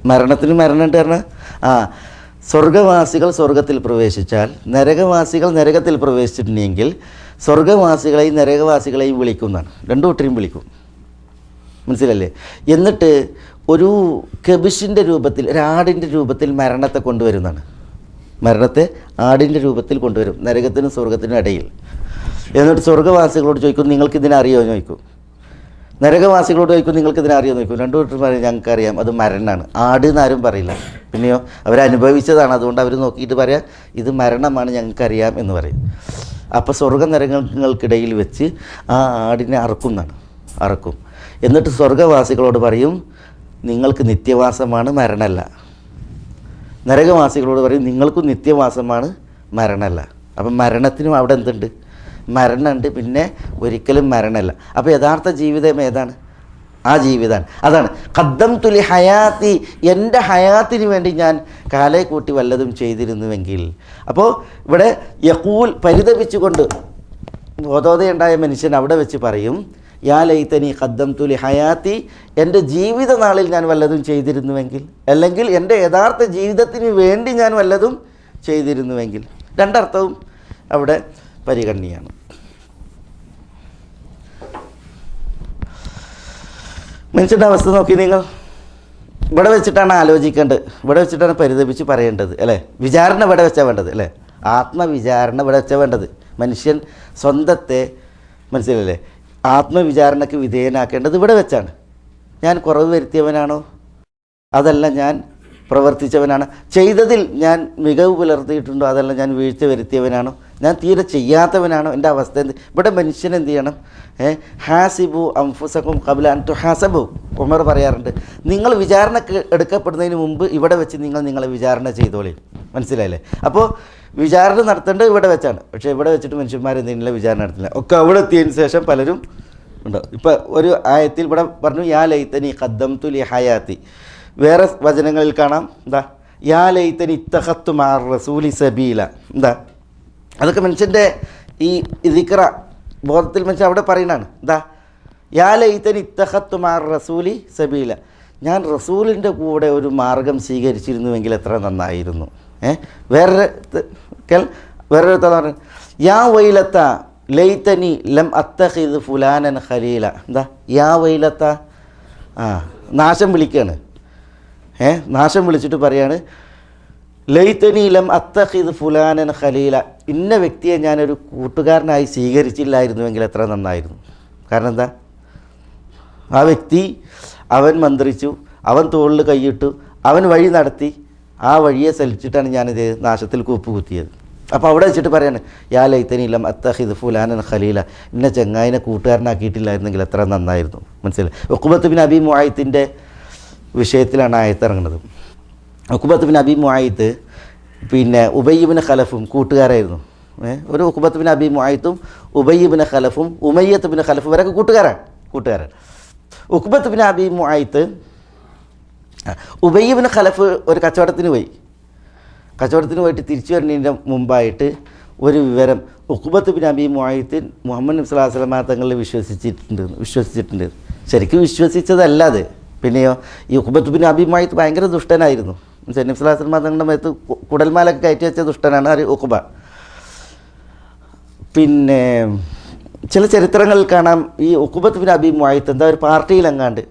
മരണത്തിന് മരണമുണ്ട് പറഞ്ഞാൽ സ്വർഗവാസികൾ സ്വർഗത്തിൽ പ്രവേശിച്ചാൽ നരകവാസികൾ നരകത്തിൽ പ്രവേശിച്ചിട്ടുണ്ടെങ്കിൽ സ്വർഗവാസികളെയും നരകവാസികളെയും വിളിക്കുന്നതാണ്. രണ്ടു കൂട്ടരെയും വിളിക്കും. മനസ്സിലല്ലേ? എന്നിട്ട് ഒരു കബിഷിൻ്റെ രൂപത്തിൽ, ഒരാടിൻ്റെ രൂപത്തിൽ മരണത്തെ കൊണ്ടുവരുന്നതാണ്. മരണത്തെ ആടിൻ്റെ രൂപത്തിൽ കൊണ്ടുവരും നരകത്തിനും സ്വർഗത്തിനും ഇടയിൽ. എന്നിട്ട് സ്വർഗവാസികളോട് ചോദിക്കും, നിങ്ങൾക്കിതിനറിയോ എന്ന് ചോദിക്കും. നരകവാസികളോട് ചോദിക്കും, നിങ്ങൾക്കിതിനറിയോ എന്ന് ചോദിക്കും. രണ്ടു കൂട്ടർ പറയും, ഞങ്ങൾക്കറിയാം, അത് മരണമാണ്. ആട് എന്നാരും പറയില്ല. പിന്നെയോ അവരനുഭവിച്ചതാണ്, അതുകൊണ്ട് അവർ നോക്കിയിട്ട് പറയാം, ഇത് മരണമാണ്, ഞങ്ങൾക്കറിയാം എന്ന് പറയും. അപ്പോൾ സ്വർഗ നരകങ്ങൾക്കിടയിൽ വെച്ച് ആ ആടിനെ അറക്കും. എന്നിട്ട് സ്വർഗവാസികളോട് പറയും, നിങ്ങൾക്ക് നിത്യവാസമാണ്, മരണമല്ല. നരകവാസികളോട് പറയും, നിങ്ങൾക്കും നിത്യവാസമാണ്, മരണമല്ല. അപ്പം മരണത്തിനും അവിടെ എന്തുണ്ട്? മരണമുണ്ട്, പിന്നെ ഒരിക്കലും മരണമല്ല. അപ്പോൾ യഥാർത്ഥ ജീവിതം ഏതാണ്? ആ ജീവിതമാണ്. അതാണ് ഖദ്ദംതു ലി ഹയാത്തി, എൻ്റെ ഹയാത്തിന് വേണ്ടി ഞാൻ കാലേ കൂട്ടി വല്ലതും ചെയ്തിരുന്നുവെങ്കിൽ. അപ്പോൾ ഇവിടെ യഖൂൽ പരിതപിച്ചുകൊണ്ട് ബോധോദയുണ്ടായ മനുഷ്യൻ അവിടെ വെച്ച് പറയും, യാ ലൈതനി ഖദ്ദംതു ലി ഹയാത്തി, എൻ്റെ ജീവിത നാളിൽ ഞാൻ വല്ലതും ചെയ്തിരുന്നുവെങ്കിൽ, അല്ലെങ്കിൽ എൻ്റെ യഥാർത്ഥ ജീവിതത്തിന് വേണ്ടി ഞാൻ വല്ലതും ചെയ്തിരുന്നുവെങ്കിൽ. രണ്ടർത്ഥവും അവിടെ പരിഗണനീയമാണ്. മനുഷ്യൻ്റെ അവസ്ഥ നോക്കി നിങ്ങൾ. ഇവിടെ വെച്ചിട്ടാണ് ആലോചിക്കേണ്ടത്, ഇവിടെ വെച്ചിട്ടാണ് പരിതപിച്ച് പറയേണ്ടത് അല്ലേ? വിചാരണ ഇവിടെ വെച്ചാൽ വേണ്ടത് അല്ലേ? ആത്മവിചാരണ ഇവിടെ വെച്ചാൽ വേണ്ടത്. മനുഷ്യൻ സ്വന്തത്തെ, മനസ്സിലല്ലേ, ആത്മവിചാരണയ്ക്ക് വിധേയനാക്കേണ്ടത് ഇവിടെ വെച്ചാണ്. ഞാൻ കുറവ് വരുത്തിയവനാണോ? അതല്ല ഞാൻ പ്രവർത്തിച്ചവനാണ്. ചെയ്തതിൽ ഞാൻ മികവ് പുലർത്തിയിട്ടുണ്ടോ? അതല്ല ഞാൻ വീഴ്ച വരുത്തിയവനാണോ? ഞാൻ തീരെ ചെയ്യാത്തവനാണോ, എൻ്റെ അവസ്ഥ എന്ത്? ഇവിടെ മനുഷ്യൻ എന്ത് ചെയ്യണം? ഹാസിബു അംഫുസക്കും ഖബ്ല അൻ തുഹാസബു. ഉമർ പറയാറുണ്ട്, നിങ്ങൾ വിചാരണ എടുക്കപ്പെടുന്നതിന് മുമ്പ് ഇവിടെ വെച്ച് നിങ്ങളെ വിചാരണ ചെയ്തോളി. മനസ്സിലായില്ലേ? അപ്പോൾ വിചാരണ നടത്തേണ്ടത് ഇവിടെ വെച്ചാണ്. പക്ഷേ ഇവിടെ വെച്ചിട്ട് മനുഷ്യന്മാരെന്തെങ്കിലും വിചാരണ നടത്തില്ല. ഒക്കെ അവിടെ എത്തിയതിന് ശേഷം പലരും ഉണ്ടാവും. ഇപ്പോൾ ഒരു ആയത്തിൽ ഇവിടെ പറഞ്ഞു യാ ലൈതനി ഖദ്ദംതു ലി ഹയാത്തി. വേറെ വചനങ്ങളിൽ കാണാം എന്താ, യാ ലൈതനി ഇത്തഖത്തു മഅർ റസൂലി സബീല. എന്താ, അതൊക്കെ മനുഷ്യൻ്റെ ഈ ദിക്റ ബോധത്തിൽ മനുഷ്യൻ അവിടെ പറയുന്നതാണ്. എന്താ, യാ ലൈതനി ഇത്തഖത്തു മഅർ റസൂലി സബീല. ഞാൻ റസൂലിൻ്റെ കൂടെ ഒരു മാർഗം സ്വീകരിച്ചിരുന്നുവെങ്കിൽ എത്ര നന്നായിരുന്നു. വേറൊരു പറഞ്ഞു, യാ വൈലത്ത ലൈതനി ലം അത്തഖിദ് ഫുലാനൻ ഖലീല. എന്താ, യാ വൈലത്ത, നാശം വിളിക്കുകയാണ്. നാശം വിളിച്ചിട്ട് പറയാണ്, ലൈതനി ലം അത്തഖിദ് ഫുലാനൻ ഖലീല. ഇന്ന വ്യക്തിയെ ഞാനൊരു കൂട്ടുകാരനായി സ്വീകരിച്ചില്ലായിരുന്നുവെങ്കിൽ എത്ര നന്നായിരുന്നു. കാരണം എന്താ, ആ വ്യക്തി അവൻ മന്ത്രിച്ചു, അവൻ തോളിൽ കൈയിട്ടു, അവൻ വഴി നടത്തി, ആ വഴിയെ സലിച്ചിട്ടാണ് ഞാനിത് നാശത്തിൽ കൂപ്പുകുത്തിയത്. അപ്പോൾ അവിടെ വെച്ചിട്ട് പറയാണ്, യാ ലൈതനി ലം അത്തഖിദ് ഫുലാനൻ ഖലീല. ഇന്ന ചങ്ങായിനെ കൂട്ടുകാരനാക്കിയിട്ടില്ലായിരുന്നെങ്കിൽ എത്ര നന്നായിരുന്നു. മനസ്സിലായി? ഉഖ്ബത്ത് ബിൻ അബി മുആയ്ത്തിൻ്റെ വിഷയത്തിലാണ് ആയത്തിറങ്ങുന്നത്. ഉഖ്ബത്ത് ബിൻ അബി മുആയ്ത്ത് പിന്നെ ഉബയ്യ് ബിൻ ഖലഫും കൂട്ടുകാരായിരുന്നു. ഒരു ഉഖ്ബത്ത് ബിൻ അബി മുആയ്ത്തും ഉബയ്യ് ബിൻ ഖലഫും ഉമയ്യത്ത് ബിൻ ഖലഫും വരൊക്കെ കൂട്ടുകാരാണ്. Uqbah bin Abi Muayt Ubayy bin Khalaf ഒരു കച്ചവടത്തിന് പോയിട്ട് തിരിച്ചു വരുന്നതിൻ്റെ മുമ്പായിട്ട് ഒരു വിവരം, Uqbah bin Abi Muayt Muhammad നബി സ്വല്ലല്ലാഹു അലൈഹി വസല്ലം തങ്ങളിൽ വിശ്വസിച്ചിട്ടുണ്ട്. ശരിക്കും വിശ്വസിച്ചതല്ല അത്. പിന്നെയോ, ഈ ഉഖ്ബത്ത് ബിൻ അബി മുആയ്ത്ത് ഭയങ്കര ദുഷ്ടനായിരുന്നു. നബി സ്വല്ലല്ലാഹു അലൈഹി വസല്ലം തങ്ങളുടെ മേത്ത് കുടൽമാലൊക്കെ കയറ്റി വെച്ച ദുഷ്ടനാണ് ഉഖ്ബ. പിന്നെ ചില ചരിത്രങ്ങളിൽ കാണാം, ഈ ഉഖ്ബത്ത് ബിൻ അബി മുആയ്ത്ത് എന്താ ഒരു പാർട്ടിയിലെങ്ങാണ്ട്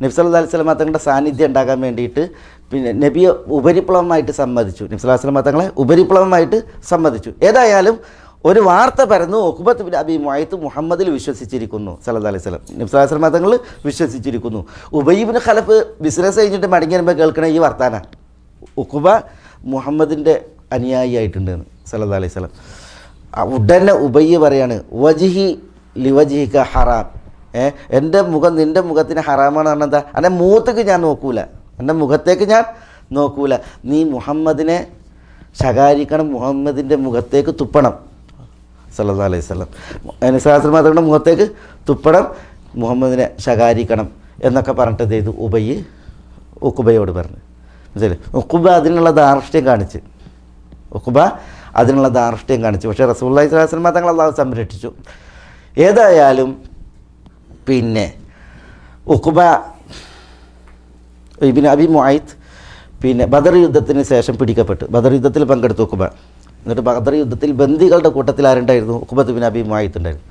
നബി സല്ലല്ലാഹു അലൈഹി വസല്ലം തങ്ങളുടെ സാന്നിധ്യം ഉണ്ടാകാൻ വേണ്ടിയിട്ട് പിന്നെ നബിയെ ഉപരിപ്ലവമായിട്ട് സമ്മതിച്ചു. നബി സല്ലല്ലാഹു അലൈഹി വസല്ലം തങ്ങളെ ഉപരിപ്ലവമായിട്ട് സമ്മതിച്ചു. ഏതായാലും ഒരു വാർത്ത പരന്നു, ഉഖ്ബത്ത് ബിൻ അബി മുആയ്ത്ത് മുഹമ്മദിൽ വിശ്വസിച്ചിരിക്കുന്നു സല്ലല്ലാഹു അലൈഹി വസല്ലം. നബി സല്ലല്ലാഹു അലൈഹി വസല്ലം തങ്ങൾ വിശ്വസിച്ചിരിക്കുന്നു. ഉബയ്യ് ബിൻ ഖലഫ് ബിസിനസ് കഴിഞ്ഞിട്ട് മടങ്ങി വരുമ്പോൾ കേൾക്കണ ഈ വർത്താന, ഉഖ്ബ മുഹമ്മദിൻ്റെ അനുയായി ആയിട്ടുണ്ട് സല്ലല്ലാഹു അലൈഹി വസല്ലം. ഉടനെ ഉബയ്യ് പറയാണ്, വജ്ഹി ലിവജ്ഹിക ഹറാം. എൻ്റെ മുഖം നിൻ്റെ മുഖത്തിന് ഹറാമാണ്. പറഞ്ഞാൽ എന്താ, എൻ്റെ മുഖത്തേക്ക് ഞാൻ നോക്കൂല, എൻ്റെ മുഖത്തേക്ക് ഞാൻ നോക്കൂല. നീ മുഹമ്മദിനെ ശകാരിക്കണം, മുഹമ്മദിൻ്റെ മുഖത്തേക്ക് തുപ്പണം സല്ലല്ലാഹു അലൈഹി വസല്ലം. അനുസാസ്ത്രമാരുടെ മുഖത്തേക്ക് തുപ്പണം, മുഹമ്മദിനെ ശകാരിക്കണം എന്നൊക്കെ പറഞ്ഞിട്ട് ചെയ്തു ഉഖ്ബയോട് പറഞ്ഞു. മനസ്സിലായി? ഉഖ്ബ അതിനുള്ള ധാർഷ്ട്യം കാണിച്ച് പക്ഷേ റസൂലുള്ളാഹി സ്വല്ലല്ലാഹു അലൈഹി വസല്ലം തങ്ങൾ അല്ലാഹു സംരക്ഷിച്ചു. ഏതായാലും പിന്നെ ഉഖ്ബ ഇബ്ൻ അബി മുആയ്ത്ത് പിന്നെ ബദർ യുദ്ധത്തിന് ശേഷം പിടിക്കപ്പെട്ടു. ബദർ യുദ്ധത്തിൽ പങ്കെടുത്തു ഉഖ്ബ. എന്നിട്ട് ബദർ യുദ്ധത്തിൽ ബന്ദികളുടെ കൂട്ടത്തിൽ ആരുണ്ടായിരുന്നു? ഉഖ്ബത്ത് ബിൻ അബി മുആയ്ത്ത് ഉണ്ടായിരുന്നു.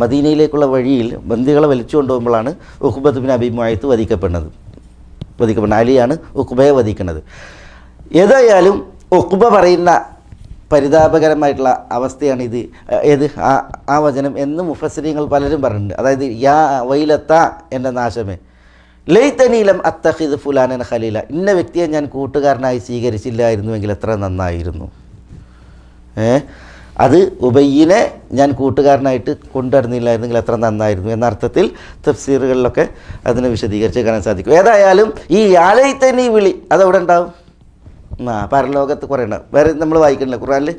മദീനയിലേക്കുള്ള വഴിയിൽ ബന്ദികളെ വലിച്ചു കൊണ്ടുപോകുമ്പോഴാണ് ഉഖ്ബത്ത് ബിൻ അബി മുആയ്ത്ത് വധിക്കപ്പെടുന്നത്. അലിയാണ് ഉഖ്ബയെ വധിക്കുന്നത്. ഏതായാലും ഉഖ്ബ പറയുന്ന പരിതാപകരമായിട്ടുള്ള അവസ്ഥയാണ് ഇത്. ആ വചനം എന്ന് മുഫസ്സിരീങ്ങൾ പലരും പറഞ്ഞിട്ടുണ്ട്. അതായത് യാ വൈലത്ത, എൻ്റെ നാശമേ, ലൈതനി ലം അത്തഖിദ് ഫുലാനൻ ഖലീല. ഇന്ന വ്യക്തിയെ ഞാൻ കൂട്ടുകാരനായി സ്വീകരിച്ചില്ലായിരുന്നുവെങ്കിൽ എത്ര നന്നായിരുന്നു. അത് ഉബയ്യിനെ ഞാൻ കൂട്ടുകാരനായിട്ട് കൊണ്ടുവരുന്നില്ലായിരുന്നെങ്കിൽ എത്ര നന്നായിരുന്നു എന്ന അർത്ഥത്തിൽ തഫ്സീറുകളിലൊക്കെ അതിനെ വിശദീകരിച്ച് കാണാൻ സാധിക്കും. ഏതായാലും ഈ യാ ലൈതനി വിളി അതെവിടെ ഉണ്ടാവും? പരലോകത്ത് കുറേ ഉണ്ടാവും. വേറെ നമ്മൾ വായിക്കണില്ല ഖുർആനിൽ.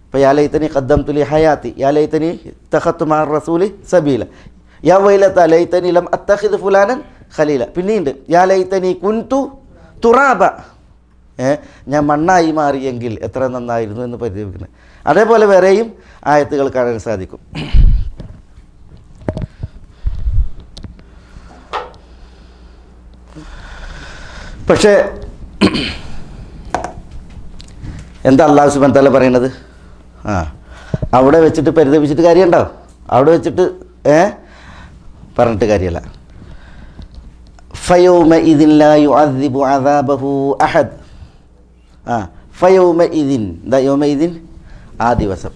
ഇപ്പോൾ യാ ലൈതനി ഖദ്ദംതു ലി ഹയാത്തി, യാ ലൈതനി ഇത്തഖത്തു മഅർ റസൂലി സബീല, യാ വൈലത ലൈതനി ലം അത്തഖിദ് ഫുലാനൻ ഖലീല. പിന്നെയുണ്ട് യാ ലൈതനി കുൻതു തുറാബ, ഞാൻ മണ്ണായി മാറിയെങ്കിൽ എത്ര നന്നായിരുന്നു എന്ന് പരിതപിക്കുന്നത്. അതേപോലെ വേറെയും ആയത്തുകൾ കാണാൻ സാധിക്കും. പക്ഷേ എന്താ അല്ലാഹു സുബ്ഹാനഹു വ തആല പറയുന്നത്? അവിടെ വെച്ചിട്ട് പരിതപിച്ചിട്ട് കാര്യമുണ്ടോ? അവിടെ വെച്ചിട്ട് പറഞ്ഞിട്ട് കാര്യമല്ല. ഫയൗമഇദിൻ ലാ യുഅദ്ദിബു അദാബഹു അഹദ്. ഫയൗമഇദിൻ, എന്താ യൗമഇദിൻ? ആ ദിവസം.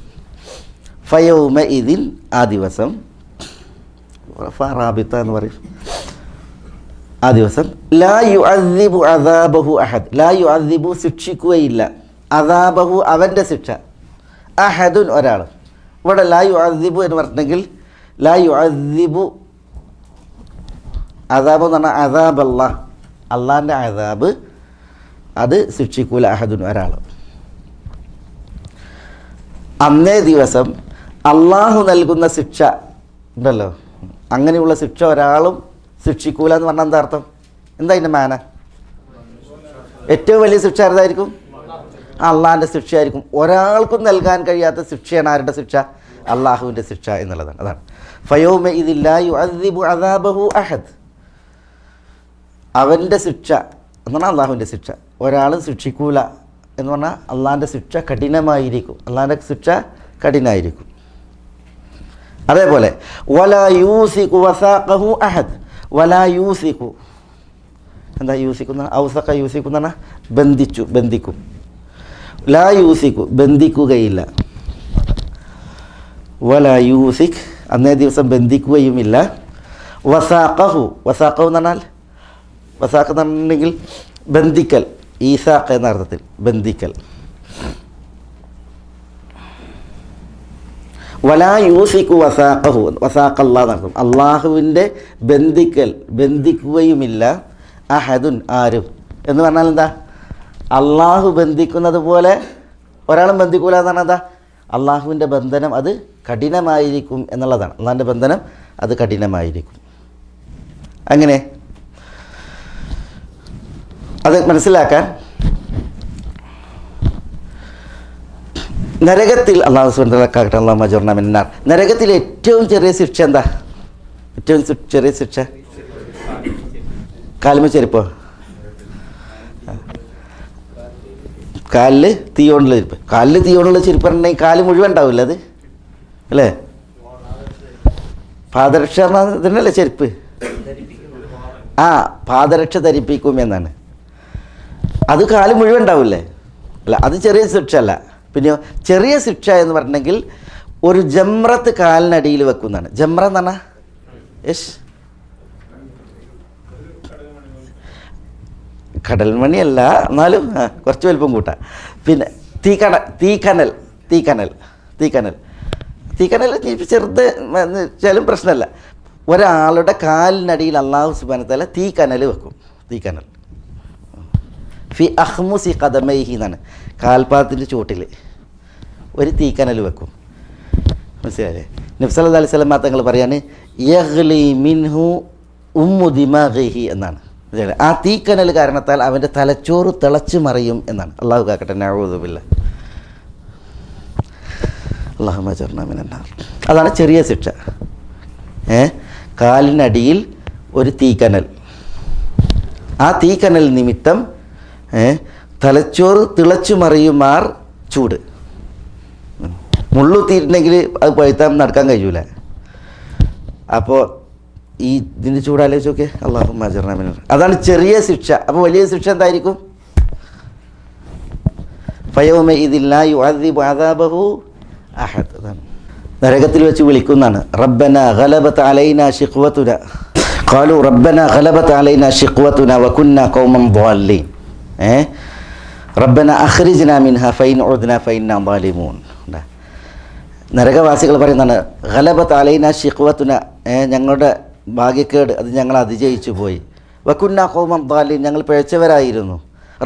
ഫയൗമഇദിൻ, ആ ദിവസം. റാബിത്ത എന്ന് പറയും. ആ ദിവസം ലാ യുഅദ്ദിബു അദാബഹു അഹദ്. ലാ യുഅദ്ദിബു, ശിക്ഷിക്കുകയില്ല, അദാബഹു, അവൻ്റെ ശിക്ഷ. അഹദുൻ ഒരാൾ. ഇവിടെ ലാ യുഅദ്ദിബു എന്ന് പറഞ്ഞിട്ടുണ്ടെങ്കിൽ ലാ യുഅദ്ദിബു അദാബ് എന്ന് പറഞ്ഞാൽ അദാബ് അല്ലാഹ്, അള്ളാഹിൻ്റെ അദാബ് അത് ശിക്ഷിക്കൂല അഹദുൻ ഒരാൾ. അന്നേ ദിവസം അള്ളാഹു നൽകുന്ന ശിക്ഷ ഉണ്ടല്ലോ, അങ്ങനെയുള്ള ശിക്ഷ ഒരാളും ശിക്ഷിക്കൂല എന്ന് പറഞ്ഞാൽ എന്താ അർത്ഥം? എന്താ അതിൻ്റെ മാന? ഏറ്റവും വലിയ ശിക്ഷ ആരുതായിരിക്കും? അള്ളാഹിൻ്റെ ശിക്ഷയായിരിക്കും. ഒരാൾക്കും നൽകാൻ കഴിയാത്ത ശിക്ഷയാണ് ആരുടെ ശിക്ഷ? അള്ളാഹുവിൻ്റെ ശിക്ഷ എന്നുള്ളതാണ്. അതാണ് ഫയൗമ ഇദിൽ ലാ യുഅദ്ദിബു അദാബഹു അഹദ്, അവൻ്റെ ശിക്ഷ എന്ന് പറഞ്ഞാൽ അള്ളാഹുവിൻ്റെ ശിക്ഷ ഒരാളും ശിക്ഷിക്കൂല എന്ന് പറഞ്ഞാൽ അള്ളാഹിൻ്റെ ശിക്ഷ കഠിനമായിരിക്കും. അള്ളാഹിൻ്റെ ശിക്ഷ കഠിനമായിരിക്കും. അതേപോലെ വലാ യൂസിഖു വസാഖഹു അഹദ്, വലാ യൂസിഖു എന്താ യൂസിക്കുന്ന? ഔസഖ യൂസിഖു എന്ന് പറഞ്ഞാൽ ബന്ധിക്കും. ലാ യൂസിഖു ബന്ധിക്കുകയില്ല. വലാ യൂസിഖ് അന്നേ ദിവസം ബന്ധിക്കുകയുമില്ല. വസാഖഹു എന്ന് പറഞ്ഞാൽ വസാഖ് എന്ന് പറഞ്ഞിട്ടുണ്ടെങ്കിൽ ബന്ധിക്കൽ, ഈസാഖ് എന്ന അർത്ഥത്തിൽ ബന്ധിക്കൽ. വലാ യൂസിഖു വസാഖഹു, വസാഖ് അല്ലാഹ് എന്നർത്ഥം. അള്ളാഹുവിൻ്റെ ബന്ധിക്കുകയുമില്ല. അഹദുൻ ആരും എന്ന് പറഞ്ഞാൽ എന്താ? അള്ളാഹു ബന്ധിക്കുന്നത് പോലെ ഒരാളും ബന്ധിക്കൂല എന്ന് പറഞ്ഞാൽ എന്താ? അള്ളാഹുവിൻ്റെ ബന്ധനം അത് കഠിനമായിരിക്കും എന്നുള്ളതാണ്. അള്ളാഹിൻ്റെ ബന്ധനം അത് കഠിനമായിരിക്കും. അങ്ങനെ അത് മനസ്സിലാക്കാൻ നരകത്തിൽ അള്ളാഹു സുബ്ഹാനഹു വ തആല അല്ലാഹുമ്മ അജ്ർനാ മിനന്നാർ, നരകത്തിലെ ഏറ്റവും ചെറിയ ശിക്ഷ എന്താ? ഏറ്റവും ചെറിയ ശിക്ഷ കാലുമ ചെരുപ്പോ? കാലിൽ തീ കൊണ്ടുള്ള ചെരുപ്പ്. കാലിൽ തീ കൊണ്ടുള്ള ചെരുപ്പ് പറഞ്ഞിട്ടുണ്ടെങ്കിൽ കാല് മുഴുവൻ ഉണ്ടാവില്ല അത്, അല്ലേ? പാദരക്ഷ ഇതിനല്ലേ ചെരുപ്പ്? പാദരക്ഷ ധരിപ്പിക്കും എന്നാണ്. അത് കാല് മുഴുവൻ ഉണ്ടാവില്ലേ? അല്ല, അത് ചെറിയ ശിക്ഷ അല്ല. പിന്നെ ചെറിയ ശിക്ഷ എന്ന് പറഞ്ഞിട്ടുണ്ടെങ്കിൽ ഒരു ജംറത്ത് കാലിനടിയിൽ വെക്കുന്നതാണ്. ജംറ എന്ന് പറഞ്ഞാൽ കടൽമണിയല്ല, എന്നാലും കുറച്ച് വലുപ്പം കൂട്ടാം. പിന്നെ തീക്കനൽ ചെറുത് വെച്ചാലും പ്രശ്നമല്ല. ഒരാളുടെ കാലിനടിയിൽ അല്ലാഹു സുബ്ഹാനഹു വ തആല തീക്കനൽ വെക്കും. തീക്കനൽ ഫി അഖ്മുസി ഖദമൈഹി എന്നാണ്, കാൽപാദത്തിൻ്റെ ചുവട്ടിൽ ഒരു തീക്കനൽ വെക്കും. മനസ്സിലായില്ലേ? നബി സല്ലല്ലാഹു അലൈഹി വസല്ലം തങ്ങൾ പറയാണ് യഗ്ലി മിൻഹു ഉമ്മു ദിമാഗിഹി എന്നാണ്. ആ തീക്കനൽ കാരണത്താൽ അവൻ്റെ തലച്ചോറ് തിളച്ചു മറിയും എന്നാണ്. അള്ളാഹു കാക്കട്ടെ, നഊദു ബില്ലാഹ്. അല്ലാഹുമ്മ അജ്ർനാ മിനന്നാർ. അതാണ് ചെറിയ ശിക്ഷ. കാലിനടിയിൽ ഒരു തീക്കനൽ, ആ തീക്കനൽ നിമിത്തം തലച്ചോറ് തിളച്ചു മറിയുമാർ ചൂട്. മുള്ളുത്തിയിട്ടുണ്ടെങ്കിൽ അത് പഴുത്താൻ നടക്കാൻ കഴിയൂല. അപ്പോൾ ഈ ഇതിൻ്റെ ചൂടാലോചിച്ച് നോക്കിയേ. അല്ലാഹുമ്മ അജ്ർനാ മിനന്നാർ. അതാണ് ചെറിയ ശിക്ഷ. അപ്പോൾ വലിയ ശിക്ഷ എന്തായിരിക്കും? ഫയൗമ ഇദിൽ ലാ യുഅദ്ദിബു അദാബഹു അഹദ്. അതാണ് നരകത്തിൽ വെച്ച് വിളിക്കുന്നതാണ്. റബ്ബന ഗലബത് അലൈനാ ശിഖ്വതുന ഖാലു റബ്ബന ഗലബത് അലൈനാ ശിഖ്വതുന വകുന്ന ഖൗമൻ ളാലീൻ. റബ്ബന അഖ്രിജ്നാ മിൻഹാ ഫൈൻ ഉദ്നാ ഫൈന്നാ ളാലിമൂൻ. നരകവാസികൾ പറയുന്നതാണ് ഗലബത് അലൈനാ ശിഖ്വതുന, ഞങ്ങളുടെ ഭാഗ്യക്കേട് അത് ഞങ്ങൾ അതിജയിച്ചു പോയി. വകുന്ന ഖൗമൻ ളാലീൻ, ഞങ്ങൾ പിഴച്ചവരായിരുന്നു.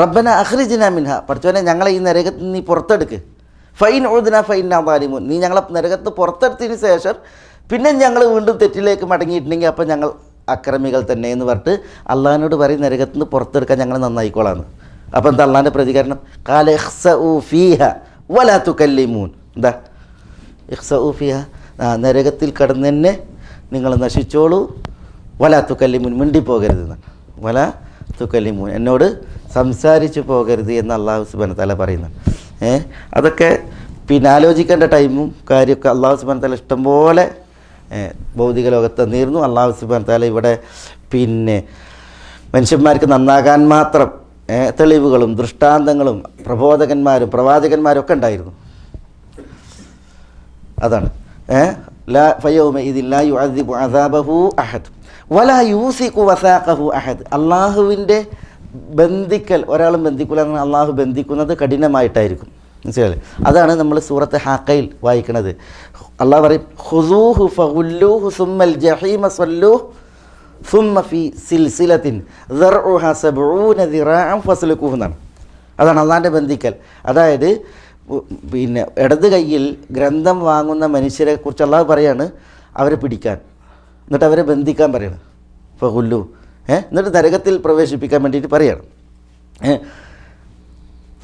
റബ്ബന അഖ്രിജ്നാ മിൻഹാ, പഠിച്ചവനെ ഞങ്ങളെ ഈ നരകത്തിൽ നീ പുറത്തെടുക്ക്. ഫൈൻ ഉദ്ന ഫൈന്നാ ളാലിമൂൻ, നീ ഞങ്ങളെ നരകത്ത് പുറത്തെടുത്തതിന് ശേഷം പിന്നെ ഞങ്ങൾ വീണ്ടും തെറ്റിലേക്ക് മടങ്ങിയിട്ടുണ്ടെങ്കിൽ അപ്പം ഞങ്ങൾ അക്രമികൾ തന്നെ എന്ന് പറഞ്ഞിട്ട് അള്ളാഹിനോട് പറയും നരകത്തിൽ നിന്ന് പുറത്തെടുക്കാൻ ഞങ്ങൾ നന്നായിക്കോളാന്ന്. അപ്പം എന്താ അള്ളാഹിൻ്റെ പ്രതികരണം? ഖാല ഇഖ്സഉ ഫീഹ വലാ തുകല്ലിമൂൻ. എന്താ ഇഖ്സഉ ഫീഹ? നരകത്തിൽ കടന്ന് തന്നെ നിങ്ങൾ നശിച്ചോളൂ. വലാ തുകല്ലിമൂൻ, മിണ്ടിപ്പോകരുതെന്നാണ്. വലാ തുകല്ലിമൂൻ, എന്നോട് സംസാരിച്ചു പോകരുത് എന്ന് അള്ളാഹു സുബ്ഹാനഹു വ തആല പറയുന്നത്. അതൊക്കെ പിന്നെ ആലോചിക്കേണ്ട ടൈമും കാര്യമൊക്കെ അള്ളാഹു സുബ്ഹാനഹു വ തആല ഇഷ്ടംപോലെ ഭൗതിക ലോകത്ത് തന്നിരുന്നു. അള്ളാഹു സുബ്ഹാനഹു വ തആല ഇവിടെ പിന്നെ മനുഷ്യന്മാർക്ക് നന്നാകാൻ മാത്രം തെളിവുകളും ദൃഷ്ടാന്തങ്ങളും പ്രബോധകന്മാരും പ്രവാചകന്മാരും ഒക്കെ ഉണ്ടായിരുന്നു. അതാണ് ലാ ഫയൗമ ഇദിൽ ലാ യുഅദ്ദിബു അദാബഹു അഹദ് വലാ യൂസിഖു വസാഖഹു അഹദ്. അള്ളാഹുവിൻ്റെ ബന്ധിക്കൽ ഒരാളും ബന്ധിക്കില്ല. അള്ളാഹു ബന്ധിക്കുന്നത് കഠിനമായിട്ടായിരിക്കും. മനസ്സിലായില്ലേ? അതാണ് നമ്മൾ സൂറത്ത് ഹാക്കയിൽ വായിക്കുന്നത്. അള്ളാഹ് പറയും ഖുദൂഹു ഫഗുല്ലൂഹു സുമ്മൽ ജഹീമ സ്വല്ലൂഹു സുമ്മ ഫീ സിൽസിലത്തിൻ ദർഉഹാ സബ്ഊന ദിറാഅൻ ഫസ്ലുകൂഹു എന്നാണ്. അതാണ് അള്ളാഹിൻ്റെ ബന്ധിക്കൽ. അതായത് പിന്നെ ഇടത് കയ്യിൽ ഗ്രന്ഥം വാങ്ങുന്ന മനുഷ്യരെ കുറിച്ച് അള്ളാഹ് പറയാണ് അവരെ പിടിക്കാൻ, എന്നിട്ട് അവരെ ബന്ധിക്കാൻ പറയണം. ഫഗുല്ലു എന്നിട്ട് നരകത്തിൽ പ്രവേശിപ്പിക്കാൻ വേണ്ടിയിട്ട് പറയണം.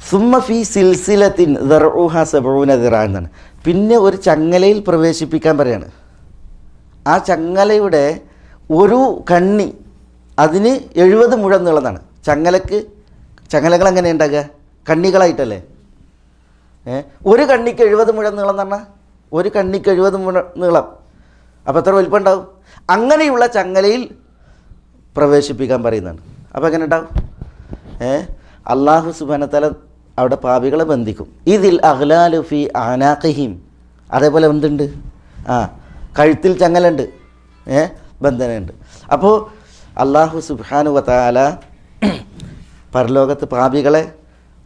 സുമ്മ ഫീ സിൽസിലത്തിൻ ദർഉഹാ സബ്ഊന ദിറാഅൻ എന്നാണ്. പിന്നെ ഒരു ചങ്ങലയിൽ പ്രവേശിപ്പിക്കാൻ പറയാണ്. ആ ചങ്ങലയുടെ ഒരു കണ്ണി അതിന് 70 മുഴം നീളമാണ്. ചങ്ങലകൾ എങ്ങനെ ഉണ്ടാകുക? കണ്ണികളായിട്ടല്ലേ. ഒരു കണ്ണിക്ക് 70 മുഴം നീളം എന്ന് പറഞ്ഞാൽ ഒരു കണ്ണിക്ക് 70 മുഴം നീളം. അപ്പോൾ എത്ര വലിപ്പം ഉണ്ടാവും? അങ്ങനെയുള്ള ചങ്ങലയിൽ പ്രവേശിപ്പിക്കാൻ പറയുന്നതാണ്. അപ്പോൾ എങ്ങനെ ഉണ്ടാവും? അള്ളാഹു സുബ്ഹാനഹു വ തആല അവിടെ പാപികളെ ബന്ധിക്കും. ഇതിൽ അഗ്ലാലു ഫി അനാഖിഹിം. അതേപോലെ എന്തുണ്ട്? കഴുത്തിൽ ചങ്ങലുണ്ട്, ബന്ധനമുണ്ട്. അപ്പോൾ അള്ളാഹു സുബ്ഹാനഹു വ തആല പരലോകത്ത് പാപികളെ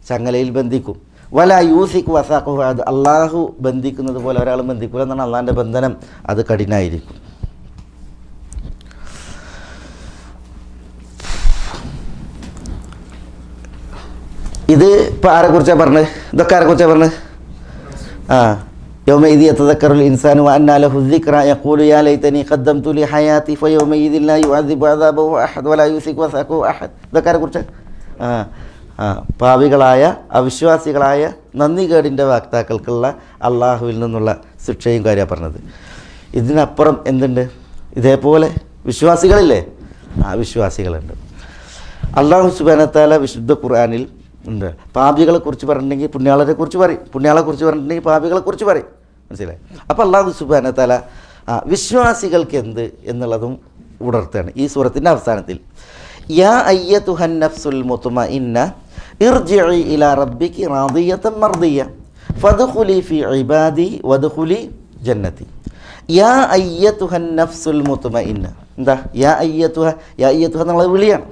ചങ്ങലയിൽ ബന്ധിക്കും. വല യൂസിഖു വസാഖുഹു. അത് അള്ളാഹു ബന്ധിക്കുന്നത് പോലെ ഒരാളും ബന്ധിക്കില്ല എന്നാണ്. അള്ളാഹിൻ്റെ ബന്ധനം അത് കഠിനമായിരിക്കും. ഇത് ഇപ്പോൾ ആരെക്കുറിച്ചാണ് പറഞ്ഞത്? ഇതൊക്കെ ആരെക്കുറിച്ചാണ് പറഞ്ഞത്? യൗമഇദി യതദക്കറുൽ ഇൻസാനു വഅന്നാ ലഹു ദിക്റാ യഖൂലു യാ ലൈതനി ഖദ്ദംതു ലി ഹയാതി ഫയൗമഇദിൻ ലാ യുഅദ്ദിബു അദാബഹു അഹദ് വലാ യൂസിഖു വസാഖഹു അഹദ്. ഇതൊക്കെ ആരെക്കുറിച്ചാണ്? പാപികളായ അവിശ്വാസികളായ നന്ദികേടിൻ്റെ വാക്താക്കൾക്കുള്ള അള്ളാഹുവിൽ നിന്നുള്ള ശിക്ഷയും കാര്യമാണ് പറഞ്ഞത്. ഇതിനപ്പുറം എന്തുണ്ട്? ഇതേപോലെ വിശ്വാസികളില്ലേ? വിശ്വാസികളുണ്ട്. അള്ളാഹു സുബ്ഹാനഹു വ തആല വിശുദ്ധ ഖുർആനിൽ ഉണ്ട്. പാപികളെക്കുറിച്ച് പറഞ്ഞിട്ടുണ്ടെങ്കിൽ പുണ്യാളരെക്കുറിച്ച് പറയും, പുണ്യാളെക്കുറിച്ച് പറഞ്ഞിട്ടുണ്ടെങ്കിൽ പാപികളെക്കുറിച്ച് പറയും. മനസ്സിലായി? അപ്പോൾ അള്ളാഹു സുബ്ഹാനഹു വ തആല വിശ്വാസികൾക്ക് എന്ത് എന്നുള്ളതും ഉണർത്തുകയാണ് ഈ സൂറത്തിൻ്റെ അവസാനത്തിൽ. യാ അയ്യതുഹൻ നഫ്സുൽ മുത്മഇന്ന ഇർജിഇ ഇലാ റബ്ബികി റാദിയതൻ മർദിയ ഫദ്ഖുലി ഫീ ഇബാദി വദ്ഖുലി ജന്നതി. യാ അയ്യതുഹൻ നഫ്സുൽ മുത്മഇന്ന. എന്താ യാ അയ്യതുഹ? യാ അയ്യതുഹ എന്നുള്ളത് വിളിയാണ്.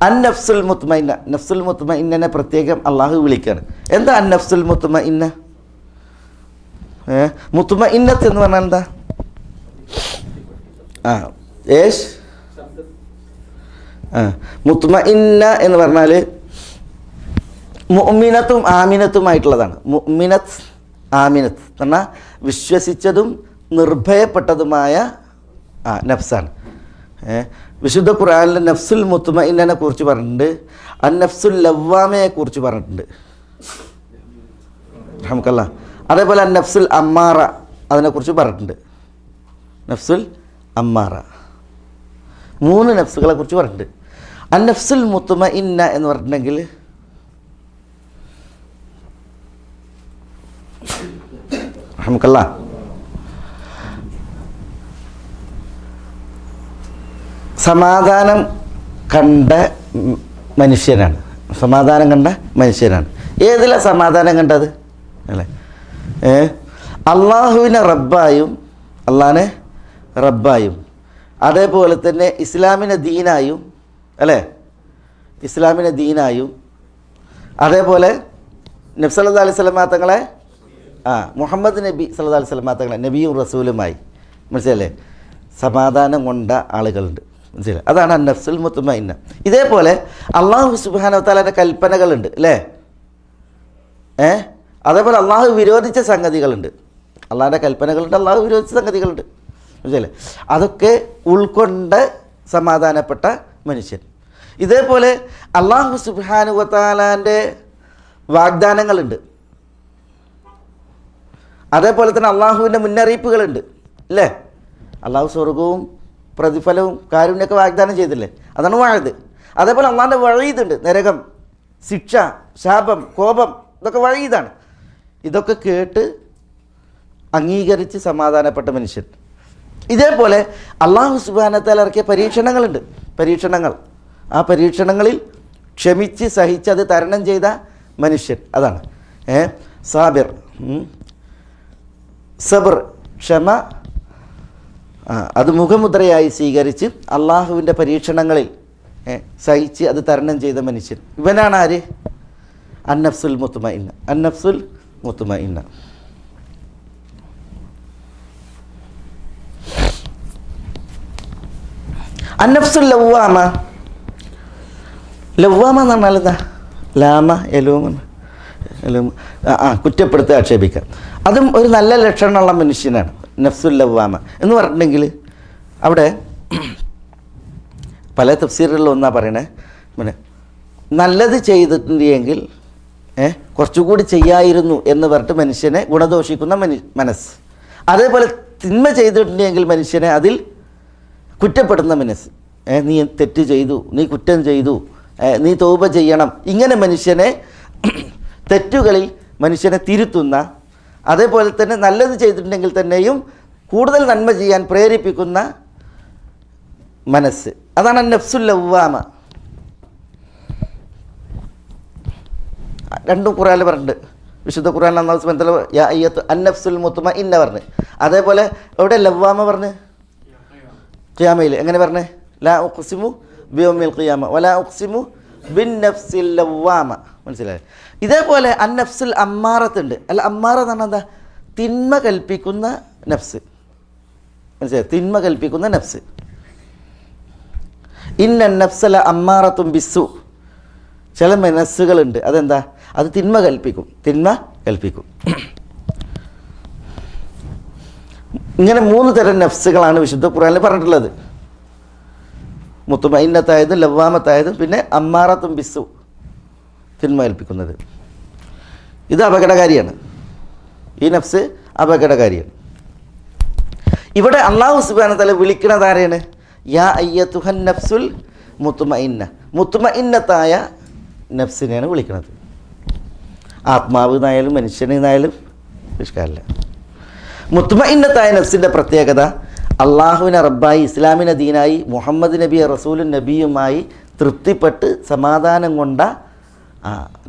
അൻ നഫ്സുൽ മുത്മഇന്ന. നഫ്സുൽ മുത്മഇന്നനെ പ്രത്യേകം അള്ളാഹു വിളിക്കുകയാണ്. എന്താ അൻ നഫ്സുൽ മുത്മഇന്ന? മുത്മഇന്നത്ത് എന്ന് പറഞ്ഞാൽ എന്താ? മുത്മഇന്ന എന്ന് പറഞ്ഞാൽ മുഅ്മിനത്തും ആമിനത്തുമായിട്ടുള്ളതാണ്. മുഅ്മിനത്ത് ആമിനത്ത് എന്ന് പറഞ്ഞാൽ വിശ്വസിച്ചതും നിർഭയപ്പെട്ടതുമായ നഫ്സാണ്. വിശുദ്ധ ഖുർആനിൽ നഫ്സുൽ മുത്മഇന്നനെ കുറിച്ച് പറഞ്ഞിട്ടുണ്ട്, അൻ നഫ്സുൽ ലവ്വാമയെ കുറിച്ച് പറഞ്ഞിട്ടുണ്ട്. റഹ്മക്കല്ലാഹ്. അതേപോലെ അൻ നഫ്സുൽ അമ്മാറ അതിനെക്കുറിച്ച് പറഞ്ഞിട്ടുണ്ട്. നഫ്സുൽ അമ്മാറ 3 നഫ്സുകളെ കുറിച്ച് പറഞ്ഞിട്ടുണ്ട്. അൻ നഫ്സുൽ മുത്മഇന്ന എന്ന് പറഞ്ഞിട്ടുണ്ടെങ്കിൽ റഹ്മക്കല്ലാഹ് സമാധാനം കണ്ട മനുഷ്യനാണ്. സമാധാനം കണ്ട മനുഷ്യനാണ്. ഏതിലാണ് സമാധാനം കണ്ടത്? അല്ലേ? അള്ളാഹുവിനെ റബ്ബായും അള്ളാഹിനെ റബ്ബായും അതേപോലെ തന്നെ ഇസ്ലാമിനെ ദീനായും, അല്ലേ? ഇസ്ലാമിനെ ദീനായും അതേപോലെ നബി സല്ലല്ലാഹു അലൈഹി വസല്ലം തങ്ങളെ മുഹമ്മദ് നബി സല്ലല്ലാഹു അലൈഹി വസല്ലം തങ്ങളെ നബിയും റസൂലുമായി, മനസ്സിലല്ലേ, സമാധാനം കൊണ്ട ആളുകളുണ്ട്. മനസ്സിലായി? അതാണ് അൻ നഫ്സുൽ മുത്മഇന്ന. ഇതേപോലെ അള്ളാഹു സുബ്ഹാനഹു വ തആലയുടെ കൽപ്പനകളുണ്ട്, അല്ലേ? അതേപോലെ അള്ളാഹു വിരോധിച്ച സംഗതികളുണ്ട്. അള്ളാഹിൻ്റെ കൽപ്പനകളുണ്ട്, അള്ളാഹു വിരോധിച്ച സംഗതികളുണ്ട്. മനസ്സിലല്ലേ? അതൊക്കെ ഉൾക്കൊണ്ട് സമാധാനപ്പെട്ട മനുഷ്യൻ. ഇതേപോലെ അള്ളാഹു സുബ്ഹാനഹു വ തആലാൻ്റെ വാഗ്ദാനങ്ങളുണ്ട്. അതേപോലെ തന്നെ അള്ളാഹുവിൻ്റെ മുന്നറിയിപ്പുകളുണ്ട്, അല്ലേ? അള്ളാഹു സ്വർഗവും പ്രതിഫലവും കാരുണ്യമൊക്കെ വാഗ്ദാനം ചെയ്തില്ലേ? അതാണ് വഅദ്. അതേപോലെ അള്ളാഹിൻ്റെ വഈദുണ്ട്. നരകം, ശിക്ഷ, ശാപം, കോപം, ഇതൊക്കെ വഈദാണ്. ഇതൊക്കെ കേട്ട് അംഗീകരിച്ച് സമാധാനപ്പെട്ട മനുഷ്യൻ. ഇതേപോലെ അള്ളാഹു സുബ്ഹാനഹു വ തആല ഇറക്കിയ പരീക്ഷണങ്ങളുണ്ട്. പരീക്ഷണങ്ങൾ, ആ പരീക്ഷണങ്ങളിൽ ക്ഷമിച്ച് സഹിച്ച് അത് തരണം ചെയ്ത മനുഷ്യൻ, അതാണ് സാബിർ. സബർ, ക്ഷമ, അത് മുഖമുദ്രയായി സ്വീകരിച്ച് അള്ളാഹുവിൻ്റെ പരീക്ഷണങ്ങളിൽ സഹിച്ച് അത് തരണം ചെയ്ത മനുഷ്യൻ. ഇവനാണ് ആര്? അന്നഫ്സുൽ മുത്മഇന്ന. അന്നഫ്സുൽ മുത്മഇന്ന. അന്നഫ്സുൽ ലവ്വാമ. ലവ്വാമ എന്ന് പറഞ്ഞാൽ എന്താ? ലാമ എലൂമ എലൂമ കുറ്റപ്പെടുത്തുക, ആക്ഷേപിക്കുക. അതും ഒരു നല്ല ലക്ഷണമുള്ള മനുഷ്യനാണ് നഫ്സുൽ ലവ്വാമ എന്ന് പറഞ്ഞിട്ടുണ്ടെങ്കിൽ അവിടെ പല തഫ്സീറുകളിലും ഒന്നാ പറയണേ, പിന്നെ നല്ലത് ചെയ്തിട്ടുണ്ടെങ്കിൽ കുറച്ചുകൂടി ചെയ്യായിരുന്നു എന്ന് പറഞ്ഞിട്ട് മനുഷ്യനെ ഗുണദോഷിക്കുന്ന മനസ്സ്. അതേപോലെ തിന്മ ചെയ്തിട്ടുണ്ടെങ്കിൽ മനുഷ്യനെ അതിൽ കുറ്റപ്പെടുന്ന മനസ്സ്. നീ തെറ്റ് ചെയ്തു, നീ കുറ്റം ചെയ്തു, നീ തൗബ ചെയ്യണം, ഇങ്ങനെ മനുഷ്യനെ തെറ്റുകളിൽ മനുഷ്യനെ തിരുത്തുന്ന, അതേപോലെ തന്നെ നല്ലത് ചെയ്തിട്ടുണ്ടെങ്കിൽ തന്നെയും കൂടുതൽ നന്മ ചെയ്യാൻ പ്രേരിപ്പിക്കുന്ന മനസ്സ്. അതാണ് നഫ്സുൽ ലവ്വാമ. രണ്ടും ഖുർആനിൽ പറഞ്ഞിട്ടുണ്ട്. വിശുദ്ധ ഖുർആനിൽ അല്ലാഹു സുബ്ഹാനഹു വ തആല യാ അയ്യത്തു അന്നഫ്സുൽ മുത്മഇന്ന പറഞ്ഞു. അതേപോലെ എവിടെ ലവ്വാമ പറഞ്ഞ്? ഖിയാമയിൽ. എങ്ങനെ പറഞ്ഞേ? ലാ ഉഖ്സിമു ബിയൗമിൽ ഖിയാമ വലാ ഉഖ്സിമു ബിൻ നഫ്സിൽ ലവ്വാമ. മനസ്സിലായോ? ഇതേപോലെ അന്നഫ്സുൽ അമ്മാറത്തുണ്ട്. അല്ല, അമ്മാറ എന്ന് പറഞ്ഞാൽ എന്താ? തിന്മ കൽപ്പിക്കുന്ന നഫ്സ്. മനസ്സിലായോ? തിന്മ കൽപ്പിക്കുന്ന നഫ്സ്. ഇന്ന നഫ്സല അമ്മാറത്തും ബിസ്സു. ചില മനസ്സുകളുണ്ട്, അതെന്താ? അത് തിന്മ കൽപ്പിക്കും, തിന്മ കൽപ്പിക്കും. ഇങ്ങനെ 3 തരം നഫ്സുകളാണ് വിശുദ്ധ ഖുർആനിൽ പറഞ്ഞിട്ടുള്ളത്. മുത്മഇന്നത്തായതും ലവ്വാമത്തായതും പിന്നെ അമ്മാറത്തും ബിസ്സു, തിന്മ കൽപ്പിക്കുന്നത്. ഇത് അപകടകാരിയാണ്. ഈ നഫ്സ് അപകടകാരിയാണ്. ഇവിടെ അല്ലാഹു സുബ്ഹാനഹു വ തആല വിളിക്കുന്നത് ആരെയാണ്? യാ അയ്യത്തുഹൻ നഫ്സുൽ മുത്മഇന്ന. മുത്മഇന്നത്തായ നഫ്സിനെയാണ് വിളിക്കുന്നത്. ആത്മാവ് എന്നായാലും മനുഷ്യനെന്നായാലും ഇഷ്കാരമില്ല. മുത്മഇന്നത്തായ നഫ്സിൻ്റെ പ്രത്യേകത അള്ളാഹുവിനെ റബ്ബായി, ഇസ്ലാമിനെ ദീനായി, മുഹമ്മദ് നബിയെ റസൂലും നബിയുമായി തൃപ്തിപ്പെട്ട് സമാധാനം കൊണ്ട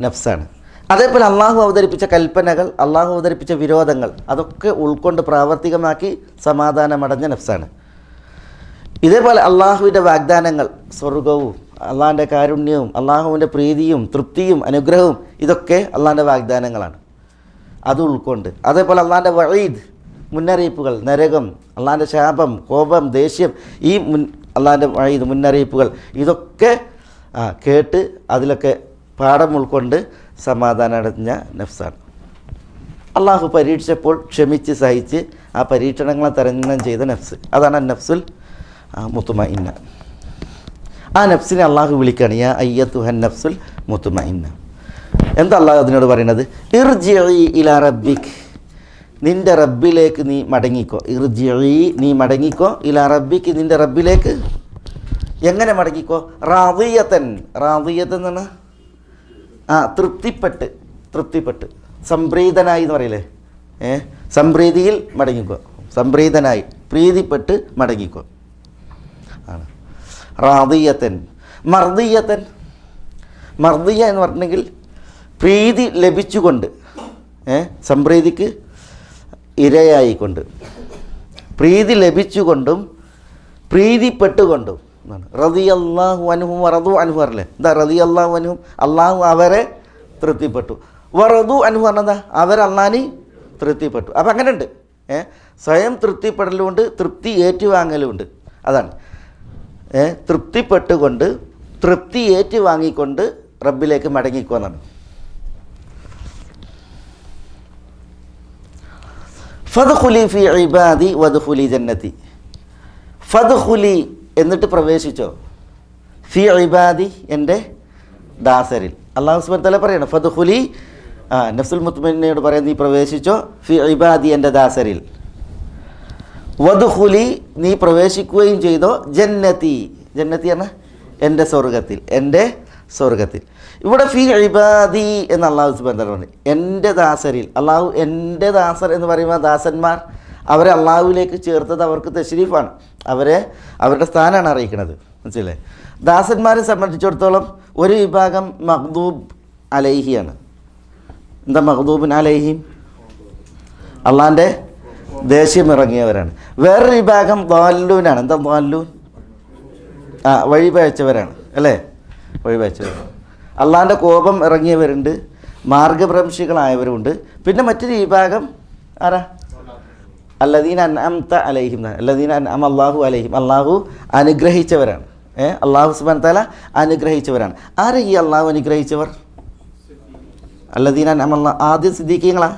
നഫ്സാണ്. അതേപോലെ അള്ളാഹു അവതരിപ്പിച്ച കൽപ്പനകൾ, അള്ളാഹു അവതരിപ്പിച്ച വിരോധങ്ങൾ, അതൊക്കെ ഉൾക്കൊണ്ട് പ്രാവർത്തികമാക്കി സമാധാനമടഞ്ഞ നഫ്സാണ്. ഇതേപോലെ അള്ളാഹുവിൻ്റെ വാഗ്ദാനങ്ങൾ, സ്വർഗവും അള്ളാഹിൻ്റെ കാരുണ്യവും അള്ളാഹുവിൻ്റെ പ്രീതിയും തൃപ്തിയും അനുഗ്രഹവും, ഇതൊക്കെ അള്ളാഹിൻ്റെ വാഗ്ദാനങ്ങളാണ്. അത് ഉൾക്കൊണ്ട് അതേപോലെ അള്ളാഹിൻ്റെ വഈദ്, മുന്നറിയിപ്പുകൾ, നരകം, അള്ളാഹിൻ്റെ ശാപം, കോപം, ദേഷ്യം, ഈ അള്ളാഹിൻ്റെ വഈദ്, മുന്നറിയിപ്പുകൾ, ഇതൊക്കെ കേട്ട് അതിലൊക്കെ പാഠം ഉൾക്കൊണ്ട് സമാധാനമടഞ്ഞ നഫ്സാണ്. അള്ളാഹു പരീക്ഷിച്ചപ്പോൾ ക്ഷമിച്ച് സഹിച്ച് ആ പരീക്ഷണങ്ങളെ തരണം ചെയ്ത നഫ്സ്, അതാണ് നഫ്സുൽ മുത്മഇന്ന. ആ നഫ്സിനെ അള്ളാഹു വിളിക്കുകയാണ് യാ അയ്യത്തുഹൻ നഫ്സുൽ മുത്മഇന്ന. എന്താ അള്ളാഹു അതിനോട് പറയുന്നത്? ഇർജിഇ ഇലാ റബ്ബിക്, നിൻ്റെ റബ്ബിലേക്ക് നീ മടങ്ങിക്കോ. ഇർജിഇ, നീ മടങ്ങിക്കോ, ഇലാ റബ്ബിക്, നിൻ്റെ റബ്ബിലേക്ക്. എങ്ങനെ മടങ്ങിക്കോ? റാദിയത്തൻ. റാദിയത്തൻ എന്ന് പറഞ്ഞാൽ തൃപ്തിപ്പെട്ട്, തൃപ്തിപ്പെട്ട്, സംപ്രീതനായി എന്ന് പറയില്ലേ? സംപ്രീതിയിൽ മടങ്ങിക്കോ, സംപ്രീതനായി, പ്രീതിപ്പെട്ട് മടങ്ങിക്കോ ആണ് റാദിയത്തൻ. മർദിയത്തൻ, മർദിയ എന്ന് പറഞ്ഞിട്ടുണ്ടെങ്കിൽ പ്രീതി ലഭിച്ചുകൊണ്ട്, സംപ്രീതിക്ക് ഇരയായിക്കൊണ്ട്, പ്രീതി ലഭിച്ചുകൊണ്ടും പ്രീതിപ്പെട്ടുകൊണ്ടും എന്നാണ്. റളിയല്ലാഹു അൻഹും വറദു അൻഹു അല്ലേ? എന്താ റളിയല്ലാഹു അൻഹും? അള്ളാഹു അവരെ തൃപ്തിപ്പെട്ടു. വറദു അൻഹു പറഞ്ഞാൽ അവർ അള്ളാഹിനെ തൃപ്തിപ്പെട്ടു. അപ്പം അങ്ങനെ ഉണ്ട്. സ്വയം തൃപ്തിപ്പെടലുമുണ്ട്, തൃപ്തി ഏറ്റുവാങ്ങലുമുണ്ട്. അതാണ് തൃപ്തിപ്പെട്ടുകൊണ്ട്, തൃപ്തി ഏറ്റുവാങ്ങിക്കൊണ്ട് റബ്ബിലേക്ക് മടങ്ങിക്കുമെന്നാണ്. ഫദ്ഖുലി ഫി ഇബാദി വദ്ഖുലി ജന്നതി. ഫദ്ഖുലി എന്നിട്ട് പ്രവേശിച്ചോ, ഫി ഇബാദി എൻ്റെ ദാസരിൽ. അല്ലാഹു സുബ്ഹാനഹു വ തആല പറയണം ഫദ്ഖുലി, നഫ്സുൽ മുത്മഇന്നയോട് പറയാം നീ പ്രവേശിച്ചോ, ഫി ഇബാദി എൻ്റെ ദാസരിൽ. വദ്ഖുലി, നീ പ്രവേശിക്കുകയും ചെയ്തോ, ജന്നതി. ജന്നതി ആണ് എൻ്റെ സ്വർഗത്തിൽ, എൻ്റെ സ്വർഗത്തിൽ. ഇവിടെ ഫി ഇബാദി എന്ന് അള്ളാഹു സുബ്ഹാനഹു വ തആല പറഞ്ഞു, എൻ്റെ ദാസരിൽ. അള്ളാഹു എൻ്റെ ദാസർ എന്ന് പറയുമ്പോൾ ദാസന്മാർ അവരെ അള്ളാഹുവിലേക്ക് ചേർത്തത് അവർക്ക് തശ്രീഫാണ്, അവരെ അവരുടെ സ്ഥാനമാണ് അറിയിക്കുന്നത്. മനസ്സിലെ? ദാസന്മാരെ സംബന്ധിച്ചിടത്തോളം ഒരു വിഭാഗം മഗ്ദൂബ് അലൈഹിയാണ്. എന്താ മഗ്ദൂബുൻ അലൈഹിം? അള്ളാഹിൻ്റെ ദേഷ്യം ഇറങ്ങിയവരാണ്. വേറൊരു വിഭാഗം ളാല്ലൂനാണ്. എന്താ ളാല്ലൂൻ? വഴിപഴച്ചവരാണ് അല്ലേ? വഴിപഴച്ചവർ. അള്ളാഹിൻ്റെ കോപം ഇറങ്ങിയവരുണ്ട്, മാർഗഭ്രംശികളായവരുണ്ട്. പിന്നെ മറ്റൊരു വിഭാഗം ആരാ? അല്ലദീന അൻഅംത അലൈഹിം, അല്ലദീന അൻഅമ അല്ലാഹു അലൈഹിം, അള്ളാഹു അനുഗ്രഹിച്ചവരാണ്. അള്ളാഹു സുബ്ഹാനഹു വ തആല അനുഗ്രഹിച്ചവരാണ്. ആരാ ഈ അള്ളാഹു അനുഗ്രഹിച്ചവർ? അല്ലദീന അൻഅമ അല്ലാഹു, ആദ്യം സിദ്ദീഖീങ്ങളാ.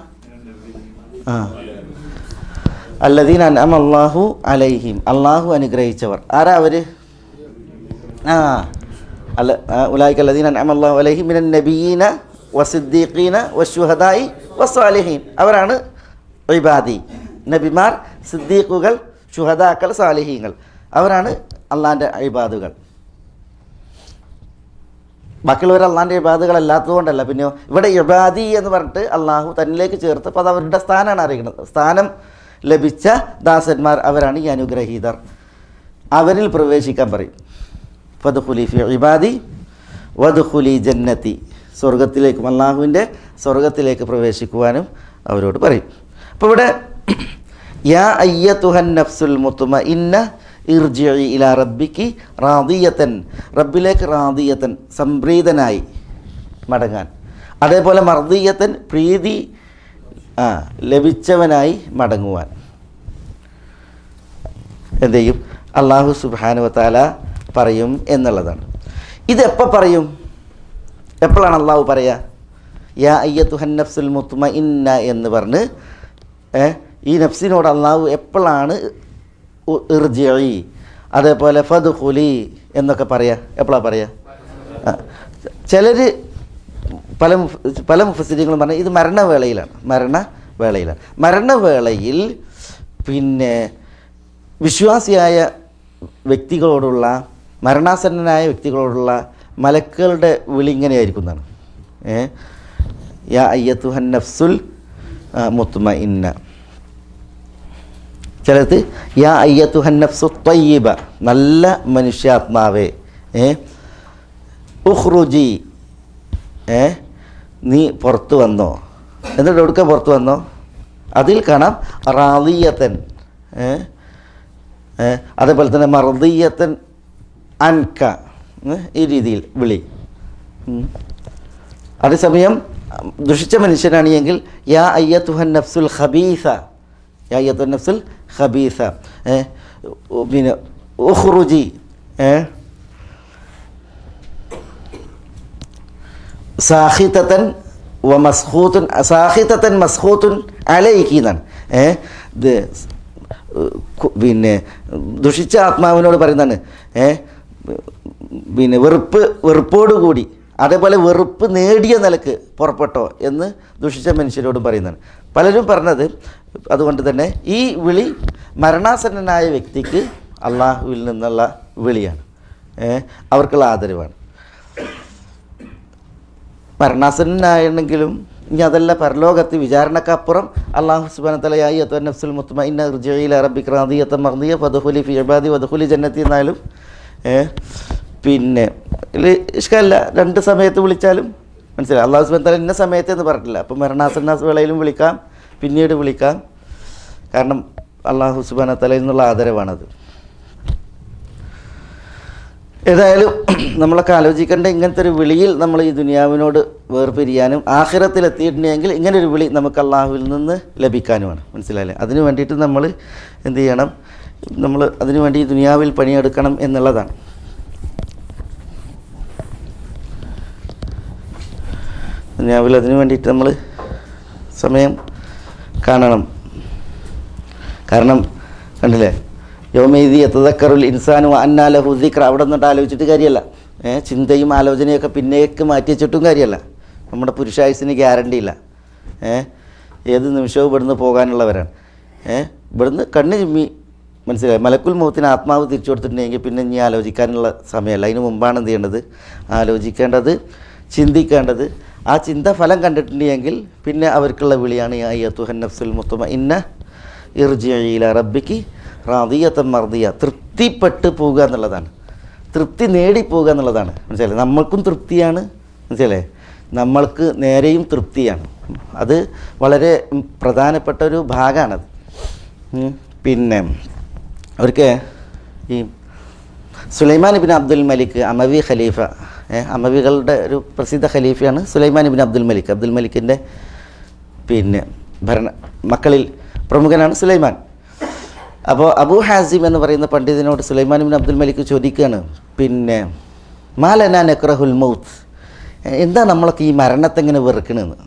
അല്ലദീന അൻഅമ അല്ലാഹു അലൈഹിം, അള്ളാഹു അനുഗ്രഹിച്ചവർ. ആരാ അവര്? ഉലൈക അല്ലദീന അൻഅമ അല്ലാഹു അലൈഹിം മിനൻ നബിയ്യീന വസിദ്ദീഖീന വശുഹദാഇ വസ്സാലിഹീൻ. അവരാണ് ഇബാദി, നബിമാർ, സിദ്ദീഖുകൾ, ശുഹദാക്കൾ, സാലിഹീങ്ങൾ. അവരാണ് അള്ളാഹിൻ്റെ ഇബാദുകൾ. ബാക്കിയുള്ളവർ അള്ളാഹിൻ്റെ ഇബാദുകൾ അല്ലാത്തതുകൊണ്ടല്ല. പിന്നെയോ ഇവിടെ ഇബാദി എന്ന് പറഞ്ഞിട്ട് അള്ളാഹു തന്നിലേക്ക് ചേർത്തപ്പോൾ അത് അവരുടെ സ്ഥാനമാണ് അറിയിക്കുന്നത്. സ്ഥാനം ലഭിച്ച ദാസന്മാർ അവരാണ് ഈ അനുഗ്രഹീതർ. അവരിൽ പ്രവേശിക്കാൻ പറയും. ഫദ്ഖുലി ഫി ഇബാദി വദ്ഖുലി ജന്നതി, സ്വർഗത്തിലേക്കും അള്ളാഹുവിൻ്റെ സ്വർഗത്തിലേക്ക് പ്രവേശിക്കുവാനും അവരോട് പറയും. അപ്പോൾ ഇവിടെ യാ അയ്യതുഹൻ നഫ്സുൽ മുത്മഇന്ന ഇർജിഇ ഇലാ റബ്ബിക്കി റാദിയതൻ, റബ്ബിലേക്ക് റാദിയതൻ സംപ്രീതനായി മടങ്ങാൻ. അതേപോലെ മർദിയതൻ പ്രീതി ലഭിച്ചവനായി മടങ്ങുവാൻ എന്ത് ചെയ്യും? അല്ലാഹു സുബ്ഹാനഹു വ തആല പറയും എന്നുള്ളതാണ്. ഇതെപ്പോൾ പറയും? എപ്പോഴാണ് അള്ളാഹു പറയുക? യാ അയ്യതുഹൻ നഫ്സുൽ മുത്മഇന്ന എന്ന് പറഞ്ഞ് ഈ നഫ്സിനോട് അള്ളാഹു എപ്പോഴാണ് ഇർജിഇ, അതേപോലെ ഫദ്ഖുലി എന്നൊക്കെ പറയുക? എപ്പോഴാണ് പറയുക? ചിലർ പല മുഫസ്സിരീങ്ങളും പറഞ്ഞാൽ ഇത് മരണവേളയിലാണ്. മരണവേളയിൽ പിന്നെ വിശ്വാസിയായ വ്യക്തികളോടുള്ള, മരണാസന്നനായ വ്യക്തികളോടുള്ള മലക്കുകളുടെ വിളി ഇങ്ങനെയായിരിക്കുന്നതാണ്. യാ അയ്യതുഹൻ നഫ്സുൽ മുത്മഇന്ന. ചിലത് യാ അയ്യതുഹൻ നഫ്സു ത്വയ്യിബ, നല്ല മനുഷ്യാത്മാവേ, ഉഖ്റുജി, നീ പുറത്തു വന്നോ. എന്നിട്ട് എവിടുക്ക പുറത്തു വന്നോ? അതിൽ കാണാം റാദിയത്തൻ, അതേപോലെ തന്നെ മർദിയത്തൻ അൻക, ഈ രീതിയിൽ വിളി. അതേസമയം ദുഷിച്ച മനുഷ്യനാണ് എങ്കിൽ യാ അയ്യതുഹൻ നഫ്സുൽ ഖബീസ, യാ അയ്യതുഹൻ നഫ്സുൽ ഖബീസ, പിന്നെ ഉഖ്റുജി, സാഹിതത്തൻ വ മസ്ഖൂത്തുൻ, സാഹിതത്തൻ മസ്ഖൂത്തുൻ അലൈക്കി എന്നാണ്. പിന്നെ ദുഷിച്ച ആത്മാവിനോട് പറയുന്നതാണ് പിന്നെ വെറുപ്പോടുകൂടി, അതേപോലെ വെറുപ്പ് നേടിയ നിലക്ക് പുറപ്പെട്ടോ എന്ന് ദുഷിച്ച മനുഷ്യരോട് പറയുന്നതാണ്. പലരും പറഞ്ഞത് അതുകൊണ്ട് തന്നെ ഈ വിളി മരണാസന്നനായ വ്യക്തിക്ക് അള്ളാഹുവിൽ നിന്നുള്ള വിളിയാണ്, അവർക്കുള്ള ആദരവാണ്. മരണാസന്നനായെങ്കിലും ഇനി അതല്ല, പരലോകത്ത് വിചാരണക്കപ്പുറം അല്ലാഹു സുബ്ഹാനഹു വ തആല യാ അയ്യുഹൻ നഫ്സുൽ മുത്മഇന്ന ഇർജിഇ ഇലാ റബ്ബിക റാദിയതൻ മർദിയ ഫദ്ഖുലി ഫി ഇബാദി വദ്ഖുലി ജന്നതി എന്നാലും പിന്നെ ഇഷ്കല്ല, രണ്ട് സമയത്ത് വിളിച്ചാലും മനസ്സിലായി. അല്ലാഹു സുബ്ഹാനഹു വ തആല ഇന്ന സമയത്ത് എന്ന് പറഞ്ഞിട്ടില്ല. അപ്പോൾ മരണാസന്ന വേളയിലും വിളിക്കാം, പിന്നീട് വിളിക്കാം. കാരണം അല്ലാഹു സുബ്ഹാനഹു വ തആലയിൽ നിന്നുള്ള ആദരവാണത്. ഏതായാലും നമ്മളൊക്കെ ആലോചിക്കേണ്ട ഇങ്ങനത്തെ ഒരു വിളിയിൽ നമ്മൾ ഈ ദുനിയാവിനോട് വേർപിരിയാനും ആഖിറത്തിലെത്തിയിട്ടുണ്ടെങ്കിൽ ഇങ്ങനൊരു വിളി നമുക്ക് അള്ളാഹുവിൽ നിന്ന് ലഭിക്കാനുമാണ്. മനസ്സിലായില്ലേ? അതിനു വേണ്ടിയിട്ട് നമ്മൾ എന്ത് ചെയ്യണം? നമ്മൾ അതിനു വേണ്ടി ഈ ദുനിയാവിൽ പണിയെടുക്കണം എന്നുള്ളതാണ്. ദുനിയാവിൽ അതിനു വേണ്ടിയിട്ട് നമ്മൾ സമയം കാണണം. കാരണം കണ്ടില്ലേ, യൗമൈദി യതദക്കറുൽ ഇൻസാനു അന്നാ ലഹു ദിക്ര, അവിടെ നിന്നിട്ട് ആലോചിച്ചിട്ട് കാര്യമല്ല. ചിന്തയും ആലോചനയൊക്കെ പിന്നേക്ക് മാറ്റി വെച്ചിട്ടും കാര്യമല്ല. നമ്മുടെ പുരുഷായുസിന് ഗ്യാരണ്ടി ഇല്ല. ഏത് നിമിഷവും ഇവിടുന്ന് പോകാനുള്ളവരാണ്. ഇവിടുന്ന് കണ്ണ് ചിമ്മി മനസ്സിലായി മലക്കുൽ മൗത്തിന് ആത്മാവ് തിരിച്ചു കൊടുത്തിട്ടുണ്ടെങ്കിൽ പിന്നെ ഇനി ആലോചിക്കാനുള്ള സമയമല്ല. അതിന് മുമ്പാണ് എന്ത് ചെയ്യേണ്ടത്? ആലോചിക്കേണ്ടത്, ചിന്തിക്കേണ്ടത്. ആ ചിന്ത ഫലം കണ്ടിട്ടുണ്ടെങ്കിൽ പിന്നെ അവർക്കുള്ള വിളിയാണ് യാ അയ്യുഹൻ നഫ്സുൽ മുത്മഇന്ന ഇർജിഇ ഇലാ റബ്ബിക്കി റാദിയതൻ മർദിയ. തൃപ്തിപ്പെട്ട് പോവുക എന്നുള്ളതാണ്, തൃപ്തി നേടിപ്പോവുക എന്നുള്ളതാണ്. മനസ്സിലായി? നമ്മൾക്കും തൃപ്തിയാണ്, മനസ്സിലല്ലേ? നമ്മൾക്ക് നേരെയും തൃപ്തിയാണ്. അത് വളരെ പ്രധാനപ്പെട്ട ഒരു ഭാഗമാണത്. പിന്നെ അവർക്ക് ഈ സുലൈമാൻ ഇബ്നു അബ്ദുൽ മലിക് അമവി ഖലീഫ അമവികളുടെ ഒരു പ്രസിദ്ധ ഖലീഫയാണ് സുലൈമാൻ ഇബ്നു അബ്ദുൽ മലിക്. അബ്ദുൽ മലിക്കിൻ്റെ പിന്നെ മക്കളിൽ പ്രമുഖനാണ് സുലൈമാൻ. അപ്പോൾ അബൂ ഹാസിം എന്ന് പറയുന്ന പണ്ഡിതനോട് സുലൈമാൻ ഇബ്നു അബ്ദുൽ മലിക് ചോദിക്കുകയാണ്, പിന്നെ മാലനാ നക്റഹുൽ മൗത്ത്, എന്താ നമ്മളൊക്കെ ഈ മരണത്തെ എങ്ങനെ വെറുക്കണമെന്ന്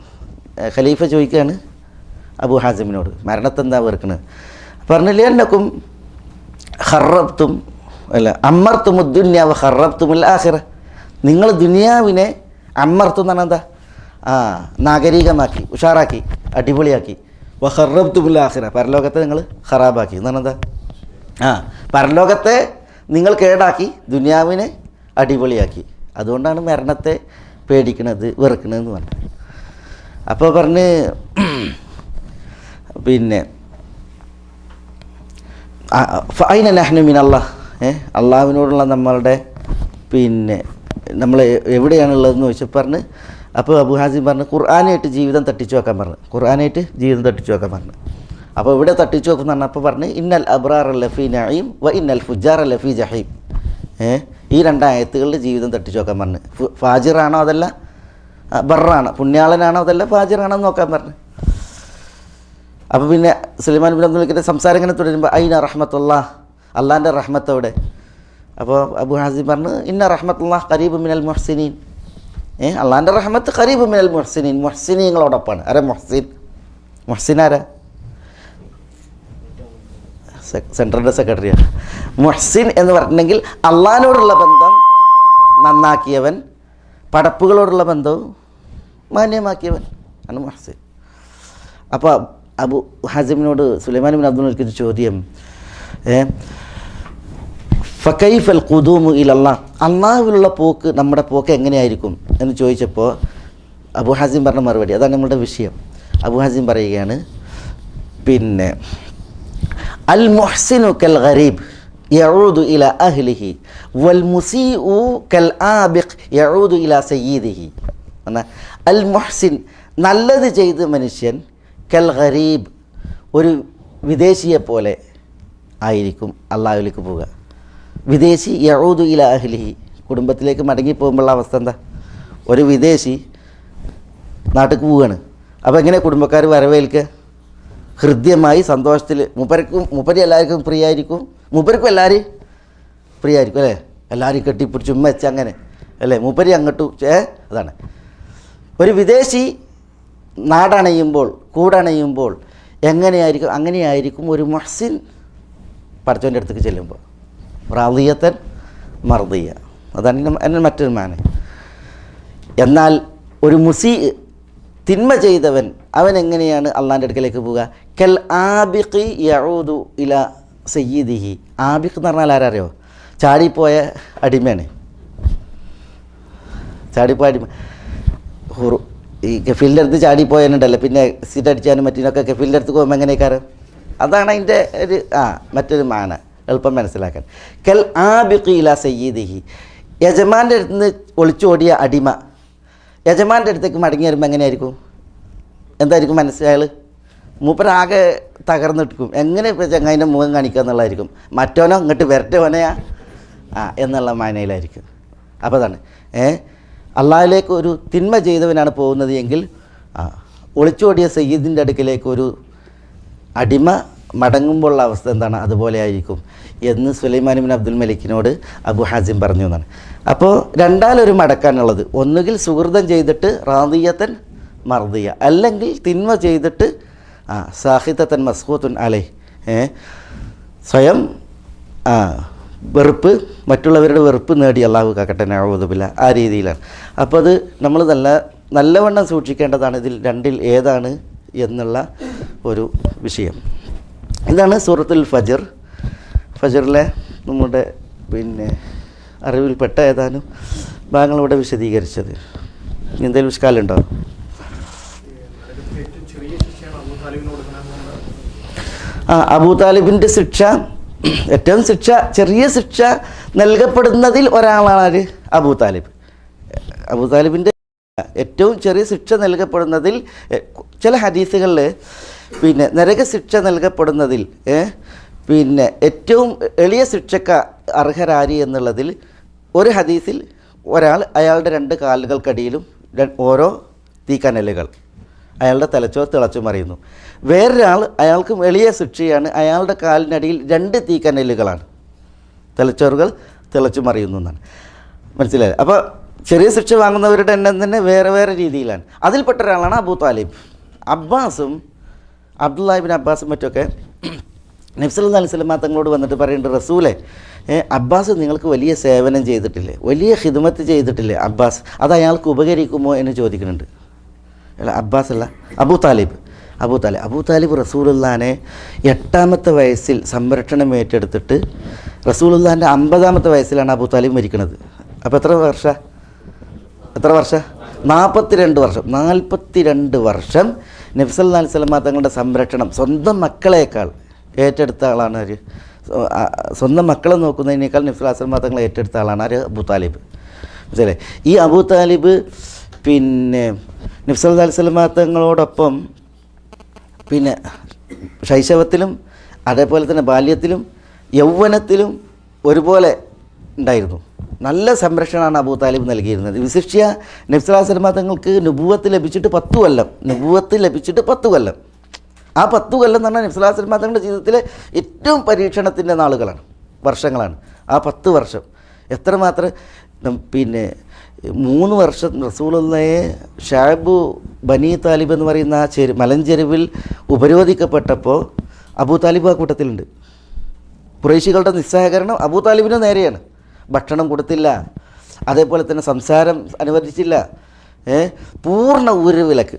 ഖലീഫ ചോദിക്കുകയാണ് അബൂ ഹാസിമിനോട്. മരണത്തെന്താ വെറുക്കണത്? പറഞ്ഞില്ലേ, എന്നക്കും ഖറബ്തും അല്ല അമ്മർത്തുമുദ്ദുന്യ വ ഖറബ്തുമുൽ ആഖിറ, നിങ്ങൾ ദുനിയാവിനെ അമ്മർത്തു എന്ന് പറഞ്ഞാൽ എന്താ, നാഗരികമാക്കി, ഉഷാറാക്കി, അടിപൊളിയാക്കി. വ ഖറബ്തുമുൽ ആഖിറ, പരലോകത്തെ നിങ്ങൾ ഖറാബാക്കി എന്ന് പറഞ്ഞാൽ എന്താ, പരലോകത്തെ നിങ്ങൾ കേടാക്കി, ദുനിയാവിനെ അടിപൊളിയാക്കി. അതുകൊണ്ടാണ് മരണത്തെ പേടിക്കണത്, വെറുക്കണതെന്ന് പറഞ്ഞത്. അപ്പോൾ പറഞ്ഞ് പിന്നെ ഫൈന നഹ്നു മിൻ അല്ലാഹ്, അള്ളാഹുവിനോടുള്ള നമ്മളുടെ പിന്നെ നമ്മൾ എവിടെയാണുള്ളതെന്ന് ചോദിച്ചപ്പോൾ പറഞ്ഞ്, അപ്പോൾ അബൂ ഹാസിം പറഞ്ഞു ഖുർആനായിട്ട് ജീവിതം തട്ടിച്ചു വെക്കാൻ പറഞ്ഞു. ഖുർആനായിട്ട് ജീവിതം തട്ടിച്ചു വെക്കാൻ പറഞ്ഞു. അപ്പോൾ ഇവിടെ തട്ടിച്ചു വെക്കുന്ന പറഞ്ഞപ്പോൾ പറഞ്ഞ് ഇന്നൽ അബ്റാർ ലഫി നഈം വ ഇന്നൽ ഫുജാർ ലഫി ജഹീം. ഈ രണ്ടായത്തുകളിൽ ജീവിതം തട്ടിച്ചു വെക്കാൻ പറഞ്ഞു. ഫാജിറാണോ അതല്ല ബറാണോ, പുണ്യാളനാണോ അതല്ല ഫാജിറാണോ എന്ന് നോക്കാൻ പറഞ്ഞു. അപ്പോൾ പിന്നെ സുലൈമാൻ ഇബ്നു അബ്ദുൽ മലിക്കിൻ്റെ സംസാരം ഇങ്ങനെ തുടരുമ്പോൾ ഐന റഹ്മത്തുല്ലാഹ്, അള്ളാഹിൻ്റെ റഹ്മത്തോടെ. അപ്പോൾ അബൂ ഹാസിം പറഞ്ഞു ഇന്ന റഹ്മത്തുല്ലാഹ് ഖരീബു മിനൽ മുഹ്സിനീൻ, അള്ളാഹിൻ്റെ റഹ്മത്ത് ഖരീബു മിനൽ മുഹ്സിനീൻ, മുഹ്സിനീങ്ങളോടൊപ്പമാണ്. ആരാ മുഹ്സിൻ? മുഹ്സിൻ ആരാ? സെൻട്രലിൻ്റെ സെക്രട്ടറിയാണ്. മുഹ്സിൻ എന്ന് പറഞ്ഞിട്ടുണ്ടെങ്കിൽ അള്ളാഹിനോടുള്ള ബന്ധം നന്നാക്കിയവൻ, പടപ്പുകളോടുള്ള ബന്ധവും മാന്യമാക്കിയവൻ ആണ് മുഹ്സിൻ. അപ്പോൾ അബൂ ഹാസിമിനോട് സുലൈമാൻ ഇബ്നു അബ്ദുൽ മലിക്കിൻ്റെ ചോദ്യം, ഫകൈഫൽ ഖുദൂമു ഇലല്ലാഹ്, അള്ളാഹുവിലുള്ള പോക്ക്, നമ്മുടെ പോക്ക് എങ്ങനെയായിരിക്കും എന്ന് ചോദിച്ചപ്പോൾ അബൂ ഹാസിം പറഞ്ഞ മറുപടി, അതാണ് നമ്മുടെ വിഷയം. അബൂ ഹാസിം പറയുകയാണ്, പിന്നെ അൽ മുഹ്സിനു കൽ ഗരീബ് യഊദു ഇലാ അഹ്ലിഹി വൽ മുസീഉ കൽ ആബിഖ് യഊദു ഇലാ സയ്യിദിഹി. അൽ മുഹ്സിൻ, നല്ലത് ചെയ്ത മനുഷ്യൻ, കൽ ഗരീബ്, ഒരു വിദേശിയെ പോലെ ആയിരിക്കും അള്ളാഹുവിലേക്ക് പോവുക. വിദേശി യഊദു ഇലാ അഹ്ലിഹി, കുടുംബത്തിലേക്ക് മടങ്ങിപ്പോകുമ്പോഴുള്ള അവസ്ഥ എന്താ? ഒരു വിദേശി നാട്ടിലേക്ക് പോവുകയാണ്. അപ്പോൾ എങ്ങനെ കുടുംബക്കാർ വരവേൽക്കുക? ഹൃദ്യമായി സന്തോഷത്തിൽ. മൂപ്പരി എല്ലാവർക്കും പ്രിയായിരിക്കും, മൂപ്പർക്കും എല്ലാവരും പ്രിയായിരിക്കും അല്ലേ, എല്ലാവരും കെട്ടിപ്പിടിച്ച് ഉമ്മച്ച് അങ്ങനെ അല്ലേ, മൂപ്പരി അങ്ങോട്ടും അതാണ്. ഒരു വിദേശി നാടണയുമ്പോൾ, കൂടണയുമ്പോൾ എങ്ങനെയായിരിക്കും? അങ്ങനെയായിരിക്കും ഒരു മുഹ്സിൻ പടച്ചവൻ്റെ അടുത്തേക്ക് ചെല്ലുമ്പോൾ. റാദിയത്തൻ മർദിയ, അതാണ് എന്നെ മറ്റൊരു മാന. എന്നാൽ ഒരു മുസീ, തിന്മ ചെയ്തവൻ, അവൻ എങ്ങനെയാണ് അള്ളാഹിൻ്റെ അടുക്കലേക്ക് പോവുക? കൽ ആബിഖി യഊദു ഇലാ സയ്യിദിഹി. ആബിഖ് എന്ന് പറഞ്ഞാൽ ആരറിയോ? ചാടിപ്പോയ അടിമയാണ്. ചാടിപ്പോയ അടിമ. ഈ കഫീലിൻ്റെ അടുത്ത് ചാടിപ്പോയതിനുണ്ടല്ലോ, പിന്നെ സീറ്റ് അടിച്ചാലും മറ്റിനൊക്കെ കഫീലിൻ്റെ അടുത്ത് പോകുമ്പോൾ എങ്ങനെയൊക്കെ, അതാണ് അതിൻ്റെ ഒരു മറ്റൊരു മാന, എളുപ്പം മനസ്സിലാക്കാൻ. കൽ ആബിഖി ഇലാ സയ്യിദിഹി, യജമാൻ്റെ അടുത്ത് നിന്ന് ഒളിച്ചോടിയ അടിമ യജമാൻ്റെ അടുത്തേക്ക് മടങ്ങി വരുമ്പോൾ എങ്ങനെയായിരിക്കും? എന്തായിരിക്കും മനസ്സിലായാൽ? മൂപ്പരാകെ തകർന്നിട്ടിരിക്കും. എങ്ങനെ ഇപ്പോൾ ചങ്ങാതിൻ്റെ മുഖം കാണിക്കുക എന്നുള്ളതായിരിക്കും. മറ്റോനോ ഇങ്ങോട്ട് വരട്ടോനെയാ എന്നുള്ള മാനയിലായിരിക്കും. അപ്പോൾ അതാണ് അള്ളാഹിലേക്ക് ഒരു തിന്മ ചെയ്തവനാണ് പോകുന്നത് എങ്കിൽ ഒളിച്ചോടിയ സയ്യിദിൻ്റെ അടുക്കിലേക്ക് ഒരു അടിമ മടങ്ങുമ്പോഴുള്ള അവസ്ഥ എന്താണ്? അതുപോലെ ആയിരിക്കും എന്ന് സുലൈമാൻ ഇബ്നു അബ്ദുൽ മലിക്കിനോട് അബൂ ഹാസിം പറഞ്ഞു എന്നാണ്. അപ്പോൾ രണ്ടാലൊരു മടക്കാനുള്ളത്, ഒന്നുകിൽ സുഹൃതം ചെയ്തിട്ട് റാദിയത്തൻ മർദിയ, അല്ലെങ്കിൽ തിന്മ ചെയ്തിട്ട് സാഹിത്തൻ മസ്ഹൂത്തുൻ അലൈ, സ്വയം വെറുപ്പ്, മറ്റുള്ളവരുടെ വെറുപ്പ് നേടി അള്ളാഹു കാക്കട്ടെ, നഅൂദുബില്ലാ, ആ രീതിയിലാണ്. അപ്പോൾ അത് നമ്മൾ നല്ലവണ്ണം സൂക്ഷിക്കേണ്ടതാണ് ഇതിൽ രണ്ടിൽ ഏതാണ് എന്നുള്ള ഒരു വിഷയം. ഇതാണ് സൂറത്തുൽ ഫജ്ർ. ഫജ്റിലെ നമ്മുടെ പിന്നെ അറിവിൽപ്പെട്ട ഏതാനും ഭാഗങ്ങളിവിടെ വിശദീകരിച്ചത്. എന്തെങ്കിലും വിഷ്കാലുണ്ടോ? അബൂ താലിബിൻ്റെ ശിക്ഷ, ഏറ്റവും ചെറിയ ശിക്ഷ നൽകപ്പെടുന്നതിൽ ഒരാളാണ് അബൂ താലിബ്. അബൂ താലിബിൻ്റെ ഏറ്റവും ചെറിയ ശിക്ഷ നൽകപ്പെടുന്നതിൽ ചില ഹദീസുകളിൽ പിന്നെ നരകശിക്ഷ നൽകപ്പെടുന്നതിൽ പിന്നെ ഏറ്റവും എളിയ ശിക്ഷക്ക് അർഹരാരി എന്നുള്ളതിൽ ഒരു ഹദീസിൽ ഒരാൾ അയാളുടെ 2 കാലുകൾക്കടിയിലും ഓരോ തീക്കനലുകൾ, അയാളുടെ തലച്ചോർ തിളച്ചു മറിയുന്നു. വേറൊരാൾ അയാൾക്ക് എളിയ ശിക്ഷയാണ്, അയാളുടെ കാലിനടിയിൽ 2 തീക്കനലുകളാണ്, തലച്ചോറുകൾ തിളച്ചു മറിയുന്നു എന്നാണ്. മനസ്സിലായത്? അപ്പോൾ ചെറിയ ശിക്ഷ വാങ്ങുന്നവരുടെ എണ്ണം തന്നെ വേറെ വേറെ രീതിയിലാണ്. അതിൽപ്പെട്ട ഒരാളാണ് അബൂ താലിബ്. അബ്ബാസും അബ്ദുല്ലാഹിബിൻ അബ്ബാസും മറ്റൊക്കെ നബി സല്ലല്ലാഹു അലൈഹി വസല്ലം തങ്ങളോട് വന്നിട്ട് പറയുന്നുണ്ട്, റസൂലേ, അബ്ബാസ് നിങ്ങൾക്ക് വലിയ സേവനം ചെയ്തിട്ടില്ലേ, വലിയ ഖിദ്മത്ത് ചെയ്തിട്ടില്ലേ അബ്ബാസ്, അത് അയാൾക്ക് ഉപകരിക്കുമോ എന്ന് ചോദിക്കുന്നുണ്ട്. അല്ല, അബ്ബാസ് അല്ല, അബൂ താലിബ് റസൂലുള്ളാഹിനെ 8ാമത്തെ വയസ്സിൽ സംരക്ഷണം ഏറ്റെടുത്തിട്ട് റസൂലുള്ളാഹിൻ്റെ 50ാമത്തെ വയസ്സിലാണ് അബൂ താലിബ് മരിക്കുന്നത്. അപ്പോൾ എത്ര വർഷം? 42 വർഷം. 42 വർഷം നബി സല്ലല്ലാഹു അലൈഹി വസല്ലം തങ്ങളുടെ സംരക്ഷണം സ്വന്തം മക്കളേക്കാൾ ഏറ്റെടുത്ത ആളാണ് ആര്? സ്വന്തം മക്കളെ നോക്കുന്നതിനേക്കാൾ നബി സല്ലല്ലാഹു അലൈഹി വസല്ലം തങ്ങളെ ഏറ്റെടുത്ത ആളാണ് ആര്? അബൂ താലിബ്. മനസ്സിലായി? ഈ അബൂ താലിബ് പിന്നെ നബി സല്ലല്ലാഹു അലൈഹി വസല്ലം തങ്ങളോടൊപ്പം പിന്നെ ശൈശവത്തിലും അതേപോലെ തന്നെ ബാല്യത്തിലും യൗവനത്തിലും ഒരുപോലെ ഉണ്ടായിരുന്നു. നല്ല സംരക്ഷണമാണ് അബൂ താലിബ് നൽകിയിരുന്നത്. വിശിഷ്യ നബി സല്ലല്ലാഹു അലൈഹി വസല്ലം തങ്ങൾക്ക് നുബുവത്ത് ലഭിച്ചിട്ട് 10 കൊല്ലം. ആ 10 കൊല്ലം എന്ന് പറഞ്ഞാൽ നബി സല്ലല്ലാഹു അലൈഹി വസല്ലം തങ്ങളുടെ ജീവിതത്തിലെ ഏറ്റവും പരീക്ഷണത്തിൻ്റെ നാളുകളാണ്, വർഷങ്ങളാണ്. ആ 10 വർഷം എത്രമാത്രം പിന്നെ 3 വർഷം റസൂലുള്ളാഹിയെ ഷഅബു ബനി താലിബ് എന്ന് പറയുന്ന ആ മലഞ്ചെരുവിൽ ഉപരോധിക്കപ്പെട്ടപ്പോൾ അബൂ താലിബ് ആ കൂട്ടത്തിലുണ്ട്. ഖുറൈശികളുടെ നിസ്സഹകരണം അബൂ താലിബിന് നേരെയാണ്. ഭക്ഷണം കൊടുത്തില്ല, അതേപോലെ തന്നെ സംസാരം അനുവദിച്ചില്ല. പൂർണ്ണ ഊരുവിലക്ക്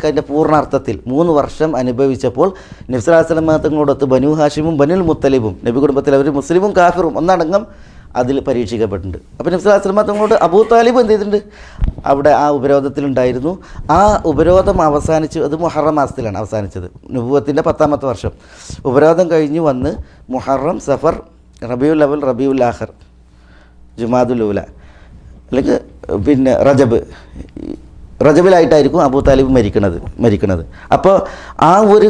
അതിൻ്റെ പൂർണ്ണാർത്ഥത്തിൽ 3 വർഷം അനുഭവിച്ചപ്പോൾ നബി സല്ലല്ലാഹു അലൈഹി വസല്ലം തങ്ങളോടൊത്ത് ബനു ഹാഷിമും ബനുൽ മുത്തലിബും നബി കുടുംബത്തിൽ അവർ മുസ്ലിമും കാഫിറും ഒന്നടങ്കം അതിൽ പരീക്ഷിക്കപ്പെട്ടിട്ടുണ്ട്. അപ്പോൾ നബി സല്ലല്ലാഹു അലൈഹി വസല്ലം തങ്ങളോട് അബൂ താലിബ് എന്ത് ചെയ്തിട്ടുണ്ട്? അവിടെ ആ ഉപരോധത്തിലുണ്ടായിരുന്നു. ആ ഉപരോധം അവസാനിച്ചു, അത് മുഹറം മാസത്തിലാണ് അവസാനിച്ചത്, നുബുവത്തിൻ്റെ 10ാമത്തെ വർഷം. ഉപരോധം കഴിഞ്ഞ് വന്ന് മുഹറം, സഫർ, റബീഉൽ അവൽ, റബീഉൽ ആഖിർ, ജുമാദുൽ ഊല അല്ലെങ്കിൽ പിന്നെ റജബിലായിട്ടായിരിക്കും അബൂ താലിബ് മരിക്കുന്നത്. അപ്പോൾ ആ ഒരു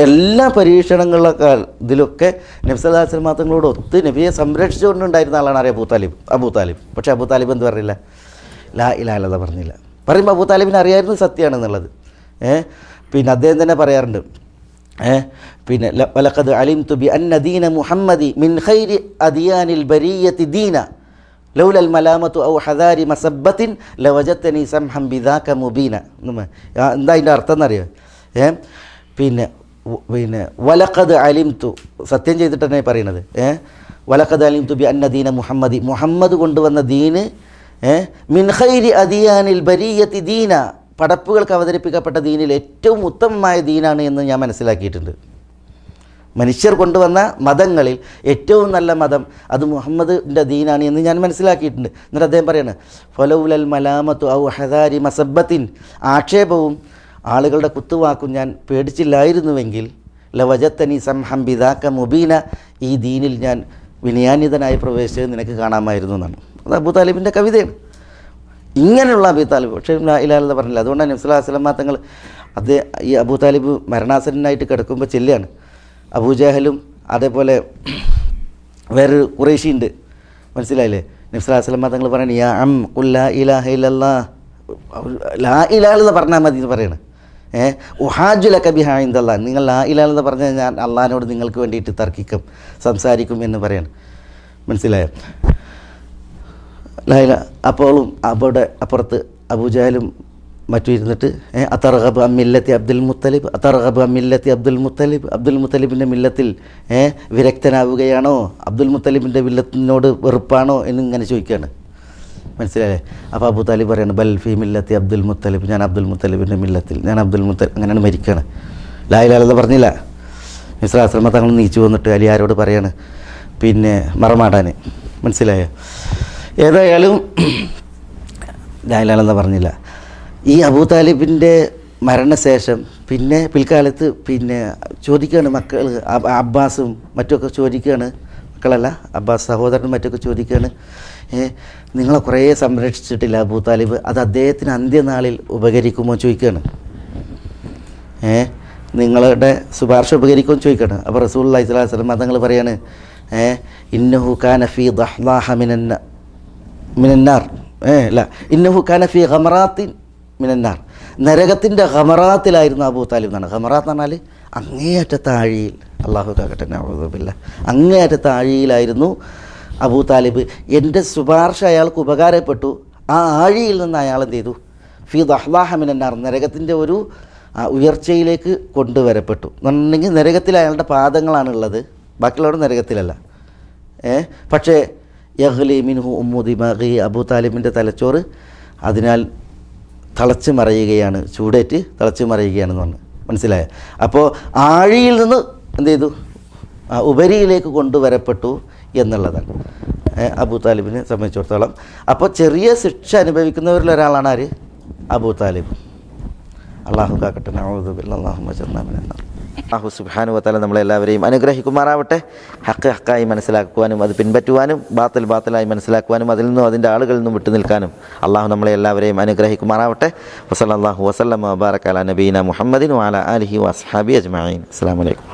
എല്ലാ പരീക്ഷണങ്ങളിലൊക്കെ ഇതിലൊക്കെ നബി സല്ലല്ലാഹു അലൈഹി വസല്ലം തങ്ങളോട് ഒത്ത് നബിയെ സംരക്ഷിച്ചുകൊണ്ടുണ്ടായിരുന്ന ആളാണ് അബൂ താലിബ്. പക്ഷേ അബൂ താലിബ് എന്ത് പറഞ്ഞില്ല? ലാ ഇലാഹ ഇല്ലല്ലാഹ് പറഞ്ഞില്ല. പറയുമ്പോൾ അബൂ താലിബിന് അറിയായിരുന്നു സത്യമാണെന്നുള്ളത്. പിന്നെ അദ്ദേഹം തന്നെ പറയാറുണ്ട്, പിന്നെ വലഖദ് അലിംതു ബി അന്ന ദീന മുഹമ്മദി മിൻ ഖൈരി അദിയാനിൽ ബരിയത്തി ദീന ലൗലൽ മലാമത്തു ഔ ഹദാരി മസബ്ബത്തിൻ ലവജത്തനി സംഹം ബിദാക മുബീന. എന്താ അതിൻ്റെ അർത്ഥം എന്നറിയോ? പിന്നെ വലഖദ് അലിംതു, സത്യം ചെയ്തിട്ട് തന്നെ പറയണത്, വലഖദ് അലിംതു ബി അന്ന ദീന മുഹമ്മദ് കൊണ്ടുവന്ന ദീന് മിൻ ഖൈരി അദിയാനിൽ ബരിയത്തി ദീന, പടപ്പുകൾക്ക് അവതരിപ്പിക്കപ്പെട്ട ദീനിൽ ഏറ്റവും ഉത്തമമായ ദീനാണ് എന്ന് ഞാൻ മനസ്സിലാക്കിയിട്ടുണ്ട്. മനുഷ്യർ കൊണ്ടുവന്ന മതങ്ങളിൽ ഏറ്റവും നല്ല മതം അത് മുഹമ്മദിൻ്റെ ദീനാണ് എന്ന് ഞാൻ മനസ്സിലാക്കിയിട്ടുണ്ട്. എന്നിട്ട് അദ്ദേഹം പറയാണ്, ഫലൗലൽ മലാമത്തു ഔ ഹദാരി മസബ്ബത്തിൻ, ആക്ഷേപവും ആളുകളുടെ കുത്തുവാക്കും ഞാൻ പേടിച്ചില്ലായിരുന്നുവെങ്കിൽ ലവജത്തനി സംഹം ബിദാക മുബീന, ഈ ദീനിൽ ഞാൻ വിനയാന്വിതനായി പ്രവേശിച്ചത് നിനക്ക് കാണാമായിരുന്നു എന്നാണ്. അത് അബൂ താലിബിൻ്റെ കവിതയാണ്. ഇങ്ങനെയുള്ള അബൂ താലിബ്. പക്ഷേ ലാ ഇലാഹ ഇല്ലല്ലാഹ് പറഞ്ഞില്ല. അതുകൊണ്ടാണ് നബി സല്ലല്ലാഹു അലൈഹി വസല്ലം തങ്ങൾ ഈ അബൂ താലിബ് മരണാസന്നനായിട്ട് കിടക്കുമ്പോൾ ചെല്ലുകയാണ്. അബൂജഹലും അതേപോലെ വേറൊരു ഖുറൈശി ഉണ്ട്, മനസ്സിലായില്ലേ? നബി സല്ലല്ലാഹു അലൈഹി വസല്ലം തങ്ങൾ പറയണ, യാ അം ഖുൽ ലാ ഇലാഹ ഇല്ലല്ലാഹ്, ലാ ഇലാഹ ഇല്ലല്ലാഹ് പറഞ്ഞാൽ മതി എന്ന് പറയണം. ഉഹാജു ലക ബിഹാ ഇൻദല്ലാഹ്, നിങ്ങൾ ലാ ഇലാഹ ഇല്ലല്ലാഹ് പറഞ്ഞാൽ ഞാൻ അള്ളാഹിനോട് നിങ്ങൾക്ക് വേണ്ടിയിട്ട് തർക്കിക്കും, സംസാരിക്കും എന്ന് പറയണം. മനസ്സിലായോ? ലാ ഇലാഹ. അപ്പോഴും അവിടെ അപ്പുറത്ത് അബൂജഹലും മറ്റും ഇരുന്നിട്ട് അതർഗബ് അമ്മില്ലത്തി അബ്ദുൽ മുത്തലിബ്, അതർഗബ് അമ്മില്ലത്തി അബ്ദുൽ മുത്തലിബിൻ്റെ മില്ലത്തിൽ വിരക്തനാവുകയാണോ, അബ്ദുൽ മുത്തലിബിൻ്റെ മില്ലത്തിനോട് വെറുപ്പാണോ എന്നിങ്ങനെ ചോദിക്കുകയാണ്. മനസ്സിലായേ? അപ്പോൾ അബൂ താലിബ് പറയാണ്, ബൽ ഫി മില്ലത്തി അബ്ദുൽ മുത്തലിബ്, ഞാൻ അബ്ദുൽ മുത്തലിബിൻ്റെ മില്ലത്തിൽ, ഞാൻ അബ്ദുൽ മുത്തലിബ്, അങ്ങനെയാണ് മരിക്കുകയാണ്. ലാ ഇലാഹ ഇല്ലല്ലാഹ് പറഞ്ഞില്ല. നബി സല്ലല്ലാഹു അലൈഹി വസല്ലം തങ്ങൾ നീച്ചു വന്നിട്ട് അലിയാരോട് പറയാണ് പിന്നെ മറമാടാൻ. മനസ്സിലായോ? ഏതായാലും ലാ ഇലാഹ ഇല്ലല്ലാഹ് പറഞ്ഞില്ല. ഈ അബൂ താലിബിൻ്റെ മരണശേഷം പിന്നെ പിൽക്കാലത്ത് പിന്നെ ചോദിക്കുകയാണ് മക്കൾ, അബ്ബാസും മറ്റുമൊക്കെ ചോദിക്കുകയാണ്, മക്കളല്ല അബ്ബാസ് സഹോദരനും മറ്റൊക്കെ ചോദിക്കുകയാണ്, നിങ്ങളെ കുറേ സംരക്ഷിച്ചിട്ടില്ല അബൂ താലിബ്, അത് അദ്ദേഹത്തിന് അന്ത്യനാളിൽ ഉപകരിക്കുമോ ചോദിക്കുകയാണ്. നിങ്ങളുടെ ശുപാർശ ഉപകരിക്കുമോ ചോദിക്കുകയാണ്. അപ്പോൾ റസൂലുള്ളാഹി സ്വല്ലല്ലാഹു അലൈഹി വസല്ലം തങ്ങൾ പറയാണ്, ഇന്നഹു കാന ഫീ ദഹ്ലാഹ മിനന്നാർ അല്ല ഇന്നഹു കാന ഫി ഖമറാത്തിൻ മിനന്നാർ, നരകത്തിൻ്റെ ഖമറാത്തിലായിരുന്നു അബൂ താലിബ് എന്നാണ്. ഖമറാത്ത് എന്ന് പറഞ്ഞാൽ അങ്ങേയറ്റ താഴിയിൽ, അള്ളാഹു കാക്കട്ടെ നഅൂദുബില്ല, അങ്ങേയറ്റ താഴിയിലായിരുന്നു അബൂ താലിബ്. എൻ്റെ ശുപാർശ അയാൾക്ക് ഉപകാരപ്പെട്ടു. ആ ആഴിയിൽ നിന്ന് അയാൾ എന്ത് ചെയ്തു? ഫി ദഹ്ലാഹ മിനന്നാർ, നരകത്തിൻ്റെ ഒരു ഉയർച്ചയിലേക്ക് കൊണ്ടുവരപ്പെട്ടു. എന്നുണ്ടെങ്കിൽ നരകത്തിൽ അയാളുടെ പാദങ്ങളാണുള്ളത്, ബാക്കിയുള്ളവർ നരകത്തിലല്ല. പക്ഷേ യഗ്ലി മിൻഹു ഉമ്മു ദിമാഗി, അബൂ താലിബിൻ്റെ തലച്ചോറ് അതിനാൽ തിളച്ച് മറിയുകയാണ്, ചൂടേറ്റ് തിളച്ച് മറിയുകയാണെന്ന് പറഞ്ഞു. മനസ്സിലായോ? അപ്പോൾ ആഴിയിൽ നിന്ന് എന്ത് ചെയ്തു? ഉപരിയിലേക്ക് കൊണ്ടുവരപ്പെട്ടു എന്നുള്ളതാണ് അബൂ താലിബിനെ സംബന്ധിച്ചിടത്തോളം. അപ്പോൾ ചെറിയ ശിക്ഷ അനുഭവിക്കുന്നവരിൽ ഒരാളാണ് ആര്? അബൂ താലിബ്. അള്ളാഹു കാക്കട്ടെ. അല്ലാഹു സുബ്ഹാനഹു വ തആല നമ്മളെല്ലാവരെയും അനുഗ്രഹിക്കുമാറാവട്ടെ. ഹക്ക് ഹക്കായി മനസ്സിലാക്കുവാനും അത് പിൻപറ്റുവാനും ബാത്തിൽ ബാത്തിലായി മനസ്സിലാക്കുവാനും അതിൽ നിന്നും അതിൻ്റെ ആളുകളിൽ നിന്നും വിട്ടു നിൽക്കാനും അള്ളാഹു നമ്മളെ എല്ലാവരെയും അനുഗ്രഹിക്കുമാറാവട്ടെ. വസല്ലല്ലാഹു വസല്ലമ വബാറക അലാ നബീന മുഹമ്മദിൻ വഅലാ ആലിഹി വഅസ്ഹാബിഹി അജ്മഈൻ. അസ്സലാമു അലൈക്കും.